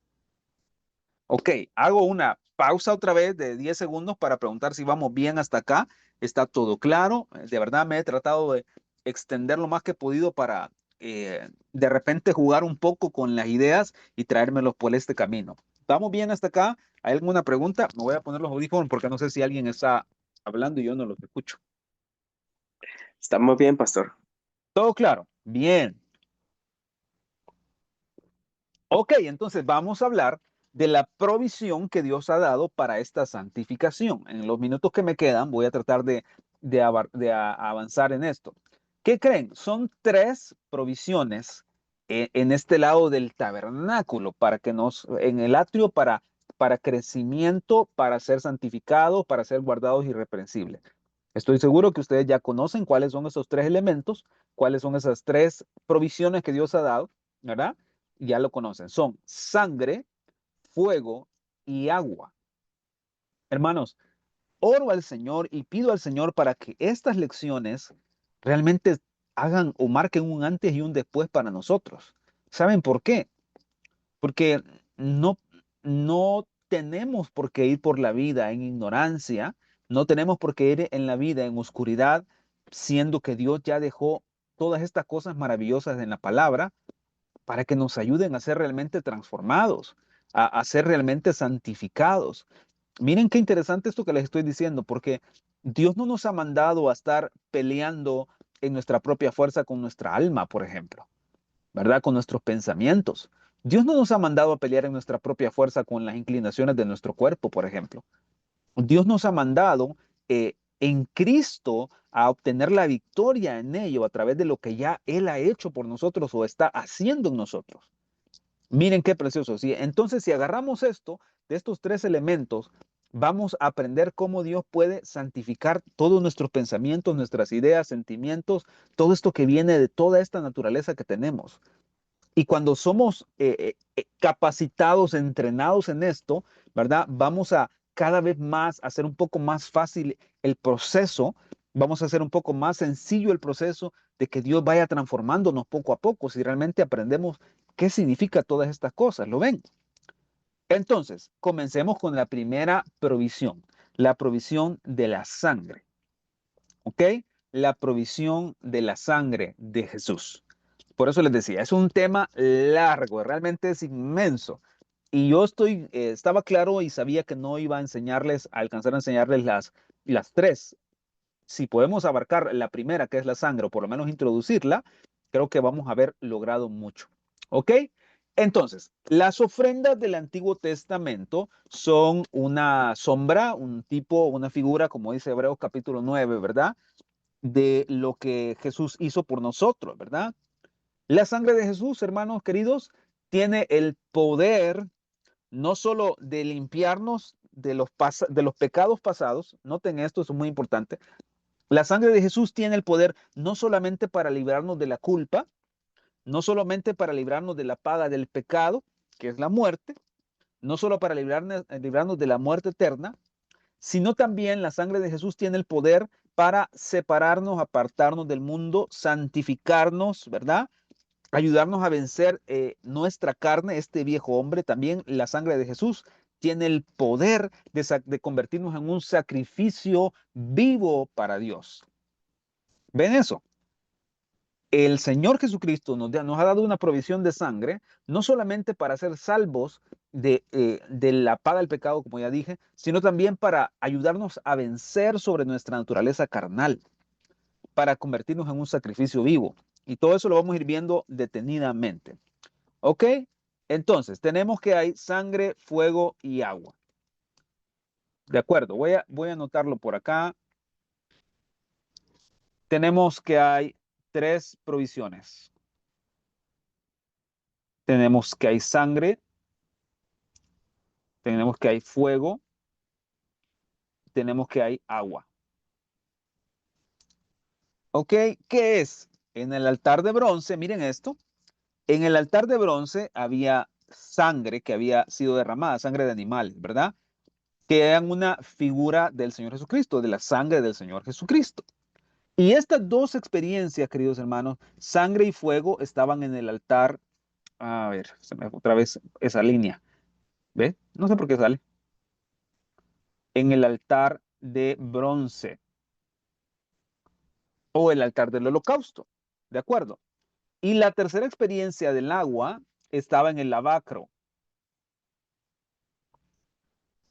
Ok, hago una pausa otra vez de 10 segundos para preguntar si vamos bien hasta acá. Está todo claro. De verdad me he tratado de extender lo más que he podido para de repente jugar un poco con las ideas y traérmelos por este camino. ¿Estamos bien hasta acá? ¿Hay alguna pregunta? Me voy a poner los audífonos porque no sé si alguien está hablando y yo no los escucho. Estamos bien, pastor. ¿Todo claro? Bien. Ok, entonces vamos a hablar de la provisión que Dios ha dado para esta santificación. En los minutos que me quedan voy a tratar de avanzar en esto. ¿Qué creen? Son tres provisiones en este lado del tabernáculo para que en el atrio para crecimiento, para ser santificados, para ser guardados irreprensibles. Estoy seguro que ustedes ya conocen cuáles son esos tres elementos, cuáles son esas tres provisiones que Dios ha dado, ¿verdad? Ya lo conocen. Son sangre, fuego y agua. Hermanos, oro al Señor y pido al Señor para que estas lecciones realmente hagan o marquen un antes y un después para nosotros. ¿Saben por qué? Porque no, no tenemos por qué ir por la vida en ignorancia, no tenemos por qué ir en la vida en oscuridad, siendo que Dios ya dejó todas estas cosas maravillosas en la palabra para que nos ayuden a ser realmente transformados, a ser realmente santificados. Miren qué interesante esto que les estoy diciendo, porque Dios no nos ha mandado a estar peleando en nuestra propia fuerza con nuestra alma, por ejemplo, ¿verdad? Con nuestros pensamientos. Dios no nos ha mandado a pelear en nuestra propia fuerza con las inclinaciones de nuestro cuerpo, por ejemplo. Dios nos ha mandado en Cristo a obtener la victoria en ello a través de lo que ya Él ha hecho por nosotros o está haciendo en nosotros. Miren qué precioso. ¿Sí? Entonces, si agarramos esto, de estos tres elementos, vamos a aprender cómo Dios puede santificar todos nuestros pensamientos, nuestras ideas, sentimientos, todo esto que viene de toda esta naturaleza que tenemos. Y cuando somos capacitados, entrenados en esto, ¿verdad? Vamos a cada vez más hacer un poco más fácil el proceso. Vamos a hacer un poco más sencillo el proceso de que Dios vaya transformándonos poco a poco si realmente aprendemos qué significa todas estas cosas. ¿Lo ven? Entonces, comencemos con la primera provisión, la provisión de la sangre. ¿Ok? La provisión de la sangre de Jesús. Por eso les decía, es un tema largo, realmente es inmenso. Y yo estaba claro y sabía que no iba a enseñarles, a alcanzar a enseñarles las tres. Si podemos abarcar la primera, que es la sangre, o por lo menos introducirla, creo que vamos a haber logrado mucho. ¿Ok? Entonces, las ofrendas del Antiguo Testamento son una sombra, un tipo, una figura, como dice Hebreos capítulo 9, ¿verdad? De lo que Jesús hizo por nosotros, ¿verdad? La sangre de Jesús, hermanos queridos, tiene el poder no solo de limpiarnos de los pecados pasados, noten esto, es muy importante. La sangre de Jesús tiene el poder no solamente para librarnos de la culpa, no solamente para librarnos de la paga del pecado, que es la muerte, no solo para librarnos de la muerte eterna, sino también la sangre de Jesús tiene el poder para separarnos, apartarnos del mundo, santificarnos, ¿verdad? Ayudarnos a vencer nuestra carne, este viejo hombre. También la sangre de Jesús tiene el poder de convertirnos en un sacrificio vivo para Dios. ¿Ven eso? El Señor Jesucristo nos ha dado una provisión de sangre, no solamente para ser salvos de la paga del pecado, como ya dije, sino también para ayudarnos a vencer sobre nuestra naturaleza carnal, para convertirnos en un sacrificio vivo. Y todo eso lo vamos a ir viendo detenidamente. ¿Ok? Entonces, tenemos que hay sangre, fuego y agua. De acuerdo, voy a anotarlo por acá. Tenemos que hay tres provisiones. Tenemos que hay sangre, tenemos que hay fuego, tenemos que hay agua. ¿Ok? ¿Qué es? En el altar de bronce, miren esto. En el altar de bronce había sangre que había sido derramada, sangre de animales, ¿verdad? Que eran una figura del Señor Jesucristo, de la sangre del Señor Jesucristo. Y estas dos experiencias, queridos hermanos, sangre y fuego, estaban en el altar. A ver, se me fue otra vez esa línea. ¿Ve? No sé por qué sale. En el altar de bronce o el altar del holocausto. ¿De acuerdo? Y la tercera experiencia del agua estaba en el lavacro.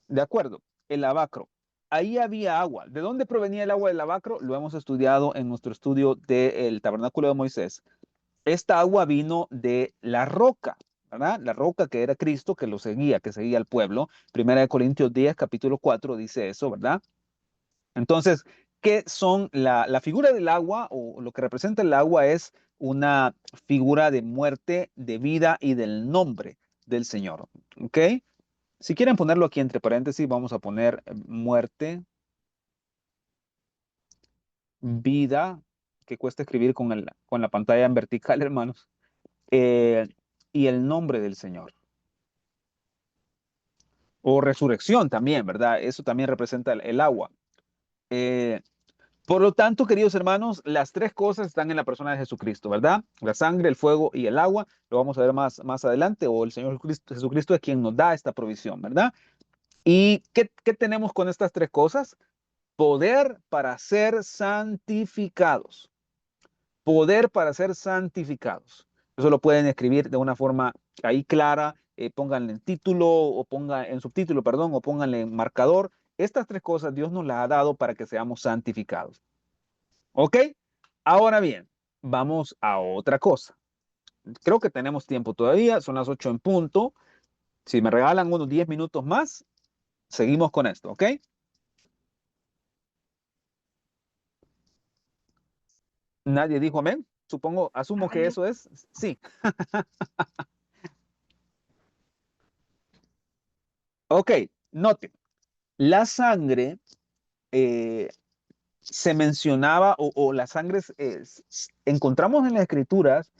¿De acuerdo? El lavacro. Ahí había agua. ¿De dónde provenía el agua del lavacro? Lo hemos estudiado en nuestro estudio del tabernáculo de Moisés. Esta agua vino de la roca, ¿verdad? La roca que era Cristo, que lo seguía, que seguía al pueblo. Primera de Corintios 10, capítulo 4, dice eso, ¿verdad? Entonces, ¿qué son la figura del agua o lo que representa el agua es una figura de muerte, de vida y del nombre del Señor, ¿ok? Si quieren ponerlo aquí entre paréntesis, vamos a poner muerte, vida, que cuesta escribir con la pantalla en vertical, hermanos, eh, y el nombre del Señor. O resurrección también, ¿verdad? Eso también representa el agua. Eh, por lo tanto, queridos hermanos, las tres cosas están en la persona de Jesucristo, ¿verdad? La sangre, el fuego y el agua. Lo vamos a ver más adelante, o el Señor Jesucristo es quien nos da esta provisión, ¿verdad? ¿Y qué tenemos con estas tres cosas? Poder para ser santificados. Poder para ser santificados. Eso lo pueden escribir de una forma ahí clara, pónganle en título o en subtítulo, perdón, o pónganle en marcador. Estas tres cosas Dios nos las ha dado para que seamos santificados. ¿Ok? Ahora bien, vamos a otra cosa. Creo que tenemos tiempo todavía, son las 8 en punto. Si me regalan unos 10 minutos más, seguimos con esto, ¿ok? Nadie dijo amén. Asumo que eso es. Sí. Ok, note. La sangre se mencionaba, o la sangre, encontramos en las escrituras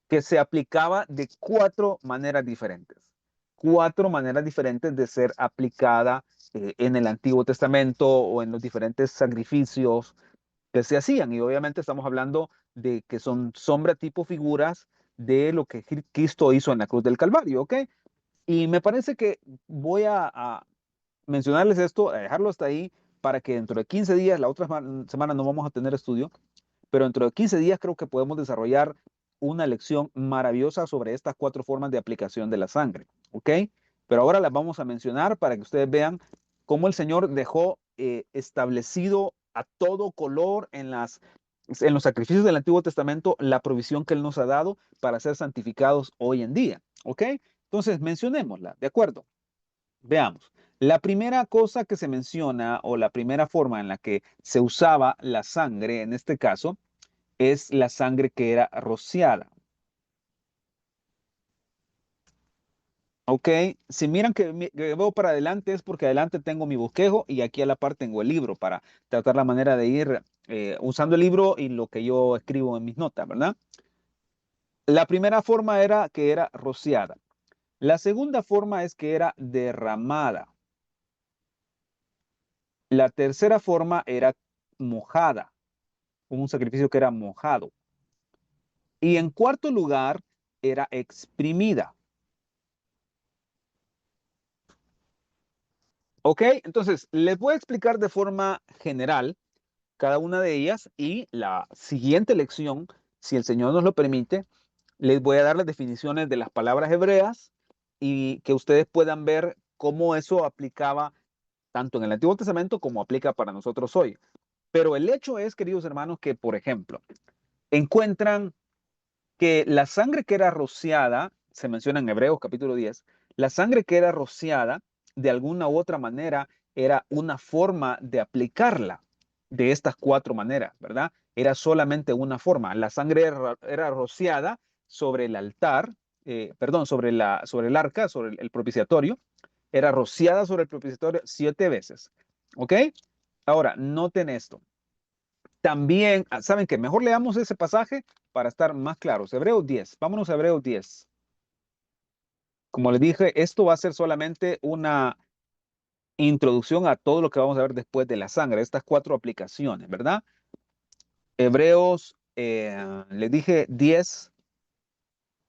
que se aplicaba de cuatro maneras diferentes. Cuatro maneras diferentes de ser aplicada en el Antiguo Testamento o en los diferentes sacrificios que se hacían. Y obviamente estamos hablando de que son sombra tipo figuras de lo que Cristo hizo en la cruz del Calvario, ¿ok? Y me parece que voy a mencionarles esto, a dejarlo hasta ahí, para que dentro de 15 días, la otra semana no vamos a tener estudio, pero dentro de 15 días creo que podemos desarrollar una lección maravillosa sobre estas 4 formas de aplicación de la sangre, ¿ok? Pero ahora las vamos a mencionar para que ustedes vean cómo el Señor dejó establecido a todo color en los sacrificios del Antiguo Testamento la provisión que Él nos ha dado para ser santificados hoy en día, ¿ok? Entonces, mencionémosla, ¿de acuerdo? Veamos. La primera cosa que se menciona o la primera forma en la que se usaba la sangre, en este caso, es la sangre que era rociada. Ok, si miran que veo para adelante es porque adelante tengo mi bosquejo y aquí a la par tengo el libro para tratar la manera de ir usando el libro y lo que yo escribo en mis notas, ¿verdad? La primera forma era que era rociada. La segunda forma es que era derramada. La tercera forma era mojada, un sacrificio que era mojado. Y en cuarto lugar era exprimida. Ok, entonces les voy a explicar de forma general cada una de ellas y la siguiente lección, si el Señor nos lo permite, les voy a dar las definiciones de las palabras hebreas y que ustedes puedan ver cómo eso aplicaba tanto en el Antiguo Testamento como aplica para nosotros hoy. Pero el hecho es, queridos hermanos, que, por ejemplo, encuentran que la sangre que era rociada, se menciona en Hebreos capítulo 10, la sangre que era rociada, de alguna u otra manera, era una forma de aplicarla de estas 4 maneras, ¿verdad? Era solamente una forma. La sangre era rociada sobre el altar, perdón, sobre el arca, sobre el propiciatorio, era rociada sobre el propiciatorio 7 veces, ¿ok? Ahora, noten esto. También, ¿saben qué? Mejor leamos ese pasaje para estar más claros. Hebreos 10. Vámonos a Hebreos 10. Como les dije, esto va a ser solamente una introducción a todo lo que vamos a ver después de la sangre, estas 4 aplicaciones, ¿verdad? Hebreos, les dije 10.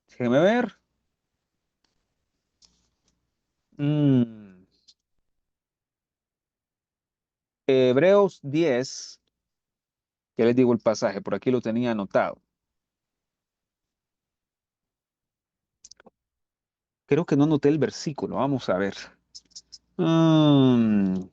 Déjenme ver. Mm, Hebreos 10. Ya les digo el pasaje, por aquí lo tenía anotado. Creo que no anoté el versículo, vamos a ver. Mm,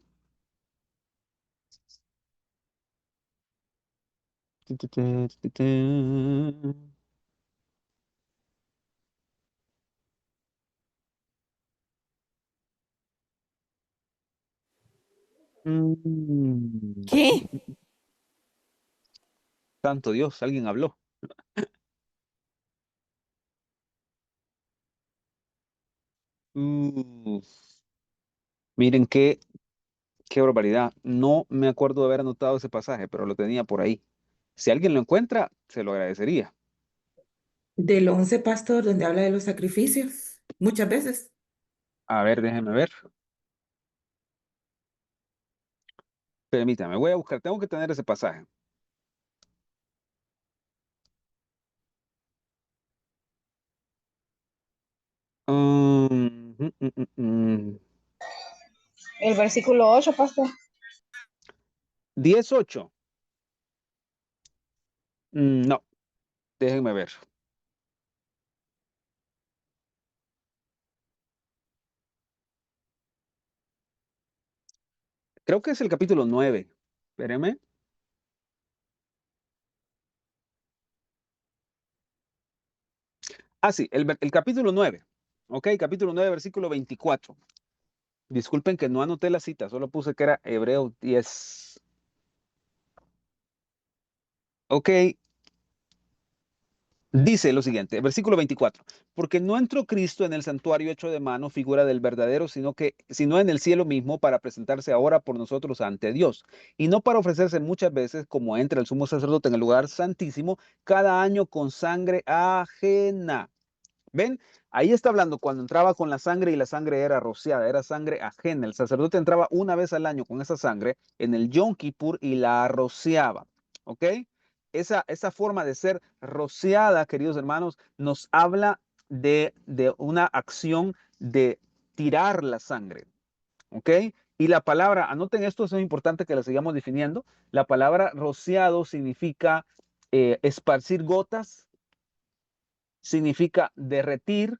Mm. ¿Qué? Santo Dios, alguien habló. Mm, Miren qué barbaridad. No me acuerdo de haber anotado ese pasaje, pero lo tenía por ahí. Si alguien lo encuentra, se lo agradecería. Del 11 pastor, donde habla de los sacrificios, muchas veces. A ver, déjenme ver. Permítame, voy a buscar. Tengo que tener ese pasaje. Mm, mm, mm, mm. El versículo 8, pastor. 18. No, déjenme ver. Creo que es el capítulo 9. Espérenme. Ah, sí, el capítulo 9. Ok, capítulo 9, versículo 24. Disculpen que no anoté la cita, solo puse que era Hebreos 10. Ok, dice lo siguiente, versículo 24. Porque no entró Cristo en el santuario hecho de mano, figura del verdadero, sino en el cielo mismo para presentarse ahora por nosotros ante Dios. Y no para ofrecerse muchas veces, como entra el sumo sacerdote en el lugar santísimo, cada año con sangre ajena. ¿Ven? Ahí está hablando cuando entraba con la sangre y la sangre era rociada, era sangre ajena. El sacerdote entraba una vez al año con esa sangre en el Yom Kippur y la rociaba. ¿Ok? Esa forma de ser rociada, queridos hermanos, nos habla de una acción de tirar la sangre. ¿Ok? Y la palabra, anoten esto, es muy importante que la sigamos definiendo. La palabra rociado significa esparcir gotas, significa derretir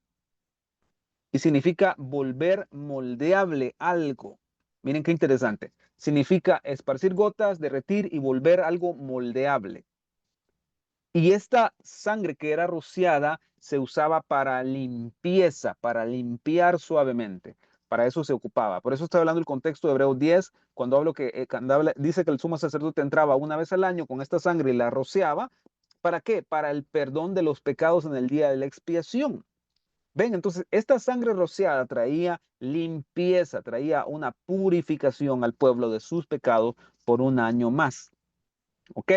y significa volver moldeable algo. Miren qué interesante. Significa esparcir gotas, derretir y volver algo moldeable. Y esta sangre que era rociada se usaba para limpieza, para limpiar suavemente. Para eso se ocupaba. Por eso estoy hablando del contexto de Hebreos 10, cuando hablo que dice que el sumo sacerdote entraba una vez al año con esta sangre y la rociaba. ¿Para qué? Para el perdón de los pecados en el día de la expiación. Ven, entonces esta sangre rociada traía limpieza, traía una purificación al pueblo de sus pecados por un año más. ¿Ok?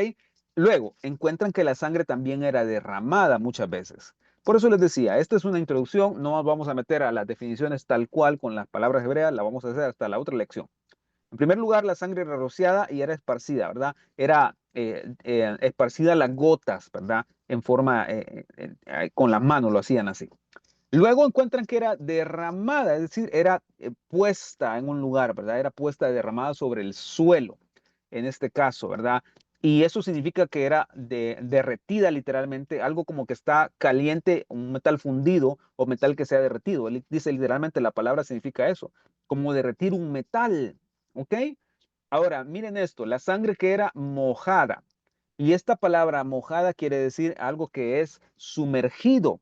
Luego, encuentran que la sangre también era derramada muchas veces. Por eso les decía, esta es una introducción, no nos vamos a meter a las definiciones tal cual con las palabras hebreas, la vamos a hacer hasta la otra lección. En primer lugar, la sangre era rociada y era esparcida, ¿verdad? Era esparcida las gotas, ¿verdad? En forma, con las manos lo hacían así. Luego encuentran que era derramada, es decir, era puesta en un lugar, ¿verdad? Era puesta derramada sobre el suelo, en este caso, ¿verdad? Y eso significa que era derretida literalmente, algo como que está caliente, un metal fundido o metal que se ha derretido. Él dice literalmente la palabra significa eso, como derretir un metal, ¿ok? Ahora, miren esto, la sangre que era mojada. Y esta palabra mojada quiere decir algo que es sumergido.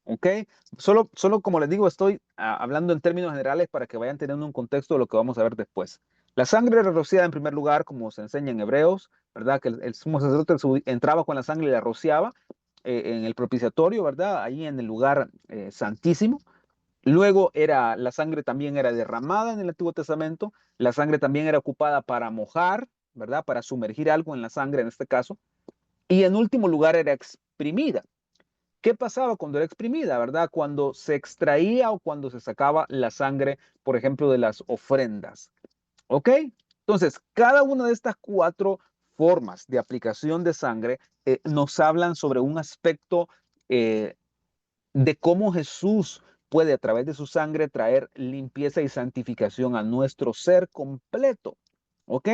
¿Ok? Solo como les digo, estoy hablando en términos generales para que vayan teniendo un contexto de lo que vamos a ver después. La sangre era rociada en primer lugar, como se enseña en Hebreos, ¿verdad? Que el sumo sacerdote entraba con la sangre y la rociaba en el propiciatorio, ¿verdad? Ahí en el lugar santísimo. Luego la sangre también era derramada en el Antiguo Testamento. La sangre también era ocupada para mojar, ¿verdad? Para sumergir algo en la sangre en este caso. Y en último lugar era exprimida. ¿Qué pasaba cuando era exprimida, verdad? Cuando se extraía o cuando se sacaba la sangre, por ejemplo, de las ofrendas. ¿Ok? Entonces, cada una de estas cuatro formas de aplicación de sangre nos hablan sobre un aspecto eh, de cómo Jesús puede a través de su sangre traer limpieza y santificación a nuestro ser completo. ¿Ok?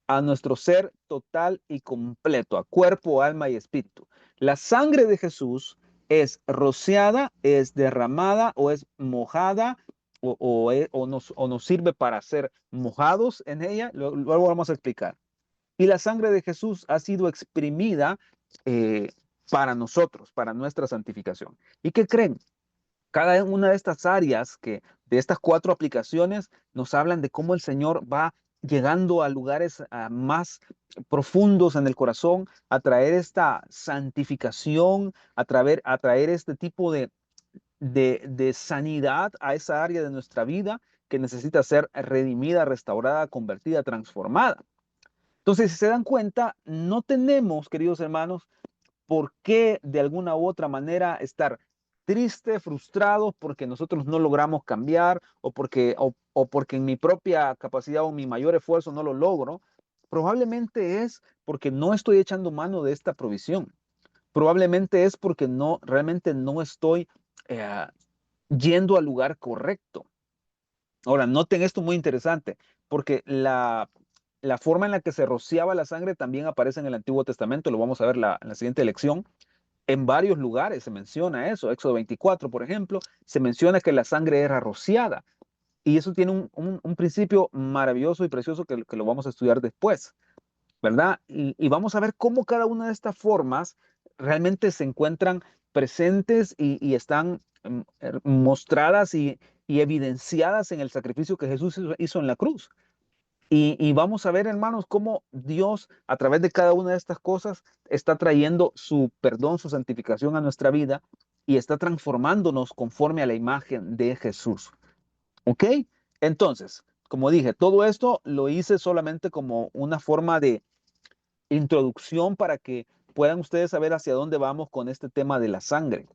A nuestro ser total y completo, a cuerpo, alma y espíritu. La sangre de Jesús es rociada, es derramada o es mojada o nos sirve para ser mojados en ella. Luego vamos a explicar. Y la sangre de Jesús ha sido exprimida eh, para nosotros, para nuestra santificación. ¿Y qué creen? Cada una de estas áreas, de estas cuatro aplicaciones, nos hablan de cómo el Señor va llegando a lugares más profundos en el corazón, a traer esta santificación, a traer este tipo de sanidad a esa área de nuestra vida que necesita ser redimida, restaurada, convertida, transformada. Entonces, si se dan cuenta, no tenemos, queridos hermanos, por qué de alguna u otra manera estar tristes, frustrados porque nosotros no logramos cambiar o porque en mi propia capacidad o mi mayor esfuerzo no lo logro. Probablemente es porque no estoy echando mano de esta provisión. Probablemente es porque realmente no estoy eh, yendo al lugar correcto. Ahora, noten esto muy interesante, porque la forma en la que se rociaba la sangre también aparece en el Antiguo Testamento, lo vamos a ver en la siguiente lección. En varios lugares se menciona eso. Éxodo 24, por ejemplo, se menciona que la sangre era rociada. Y eso tiene un principio maravilloso y precioso que lo vamos a estudiar después, ¿verdad? Y vamos a ver cómo cada una de estas formas realmente se encuentran presentes y están mostradas y evidenciadas en el sacrificio que Jesús hizo en la cruz. Y vamos a ver, hermanos, cómo Dios, a través de cada una de estas cosas, está trayendo su perdón, su santificación a nuestra vida y está transformándonos conforme a la imagen de Jesús. ¿Ok? Entonces, como dije, todo esto lo hice solamente como una forma de introducción para que puedan ustedes saber hacia dónde vamos con este tema de la sangre.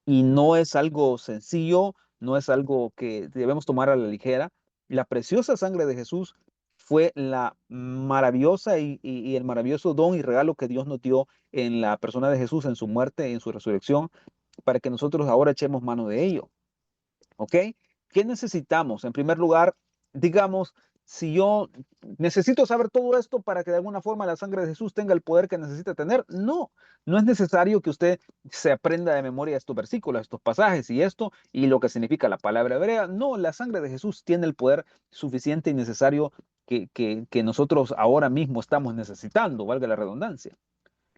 y no es algo sencillo, no es algo que debemos tomar a la ligera. La preciosa sangre de Jesús fue la maravillosa y el maravilloso don y regalo que Dios nos dio en la persona de Jesús, en su muerte y en su resurrección, para que nosotros ahora echemos mano de ello. ¿Ok? ¿Qué necesitamos? En primer lugar, digamos, si yo necesito saber todo esto para que de alguna forma la sangre de Jesús tenga el poder que necesita tener, no, no es necesario que usted se aprenda de memoria estos versículos, estos pasajes y esto y lo que significa la palabra hebrea. No, la sangre de Jesús tiene el poder suficiente y necesario que nosotros ahora mismo estamos necesitando, valga la redundancia.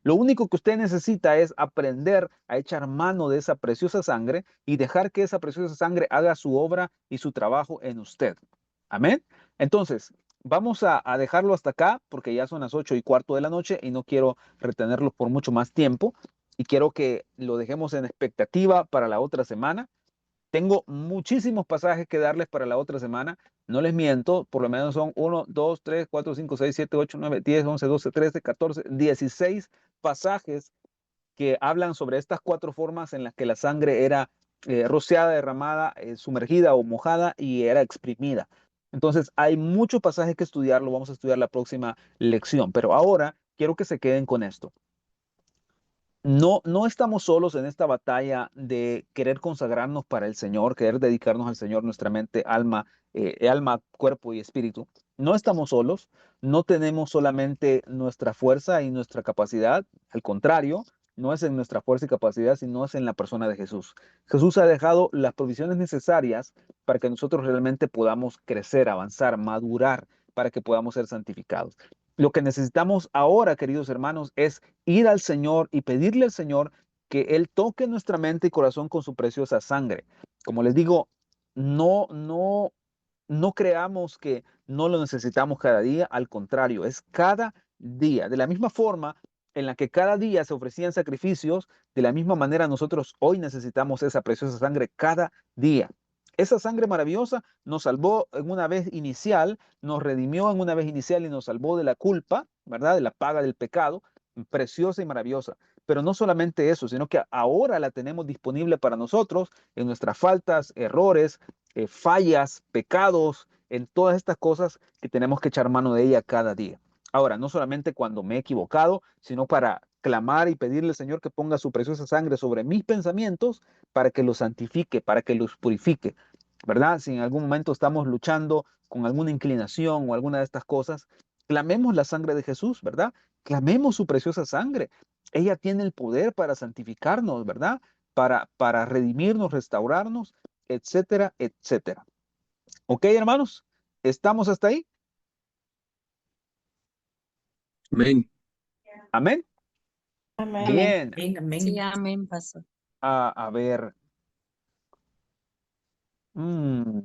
Lo único que usted necesita es aprender a echar mano de esa preciosa sangre y dejar que esa preciosa sangre haga su obra y su trabajo en usted. Amén. Entonces, vamos a dejarlo hasta acá porque ya son las 8:15 de la noche y no quiero retenerlo por mucho más tiempo y quiero que lo dejemos en expectativa para la otra semana. Tengo muchísimos pasajes que darles para la otra semana. No les miento, por lo menos son 1, 2, 3, 4, 5, 6, 7, 8, 9, 10, 11, 12, 13, 14, 16 pasajes que hablan sobre estas 4 formas en las que la sangre era rociada, derramada, sumergida o mojada y era exprimida. Entonces, hay muchos pasajes que estudiar, lo vamos a estudiar la próxima lección, pero ahora quiero que se queden con esto. No estamos solos en esta batalla de querer consagrarnos para el Señor, querer dedicarnos al Señor nuestra mente, alma, cuerpo y espíritu. No estamos solos, no tenemos solamente nuestra fuerza y nuestra capacidad, al contrario, no es en nuestra fuerza y capacidad, sino es en la persona de Jesús. Jesús ha dejado las provisiones necesarias para que nosotros realmente podamos crecer, avanzar, madurar, para que podamos ser santificados. Lo que necesitamos ahora, queridos hermanos, es ir al Señor y pedirle al Señor que Él toque nuestra mente y corazón con su preciosa sangre. Como les digo, no creamos que no lo necesitamos cada día, al contrario, es cada día. De la misma forma en la que cada día se ofrecían sacrificios, de la misma manera nosotros hoy necesitamos esa preciosa sangre cada día. Esa sangre maravillosa nos salvó en una vez inicial, nos redimió en una vez inicial y nos salvó de la culpa, ¿verdad? De la paga del pecado, preciosa y maravillosa. Pero no solamente eso, sino que ahora la tenemos disponible para nosotros en nuestras faltas, errores, fallas, pecados, en todas estas cosas que tenemos que echar mano de ella cada día. Ahora, no solamente cuando me he equivocado, sino para clamar y pedirle al Señor que ponga su preciosa sangre sobre mis pensamientos para que los santifique, para que los purifique, ¿verdad? Si en algún momento estamos luchando con alguna inclinación o alguna de estas cosas, clamemos la sangre de Jesús, ¿verdad? Clamemos su preciosa sangre. Ella tiene el poder para santificarnos, ¿verdad? Para redimirnos, restaurarnos, etcétera, etcétera. ¿Ok, hermanos? ¿Estamos hasta ahí? Amén. Amén. Amén. Bien. Amén, Sí, amén. amén, pastor. A ver. Mm,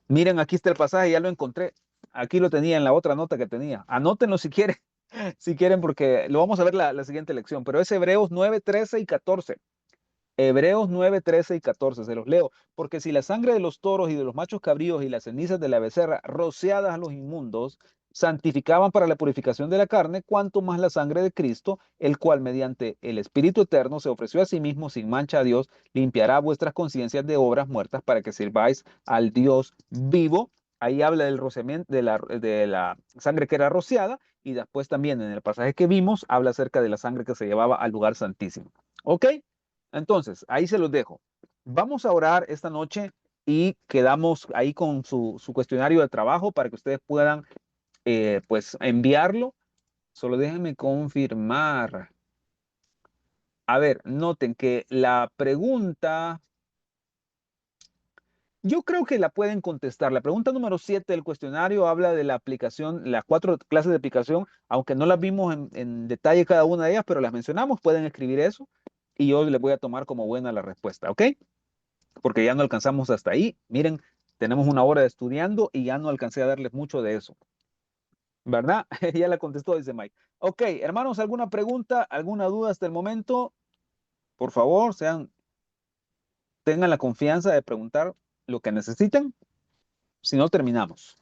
Miren, aquí está el pasaje, ya lo encontré. Aquí lo tenía en la otra nota que tenía. Anótenlo si quieren, si quieren, porque lo vamos a ver la siguiente lección. Pero es Hebreos 9, 13 y 14. Hebreos 9, 13 y 14, se los leo. Porque si la sangre de los toros y de los machos cabríos y las cenizas de la becerra rociadas a los inmundos santificaban para la purificación de la carne, cuanto más la sangre de Cristo, el cual mediante el Espíritu Eterno se ofreció a sí mismo sin mancha a Dios, limpiará vuestras conciencias de obras muertas para que sirváis al Dios vivo. Ahí habla del rociamiento, de la sangre que era rociada, y después también en el pasaje que vimos habla acerca de la sangre que se llevaba al lugar santísimo. ¿Ok? Entonces, ahí se los dejo. Vamos a orar esta noche y quedamos ahí con su cuestionario de trabajo para que ustedes puedan pues enviarlo. Solo déjenme confirmar. A ver, noten que la pregunta, yo creo que la pueden contestar. La pregunta número 7 del cuestionario habla de la aplicación, las 4 clases de aplicación, aunque no las vimos en detalle cada una de ellas, pero las mencionamos, pueden escribir eso y yo les voy a tomar como buena la respuesta, ¿ok? Porque ya no alcanzamos hasta ahí. Miren, tenemos una hora estudiando y ya no alcancé a darles mucho de eso. ¿Verdad? Ya la contestó, dice Mike. Ok, hermanos, ¿alguna pregunta, alguna duda hasta el momento? Por favor, tengan la confianza de preguntar lo que necesiten. Si no, terminamos.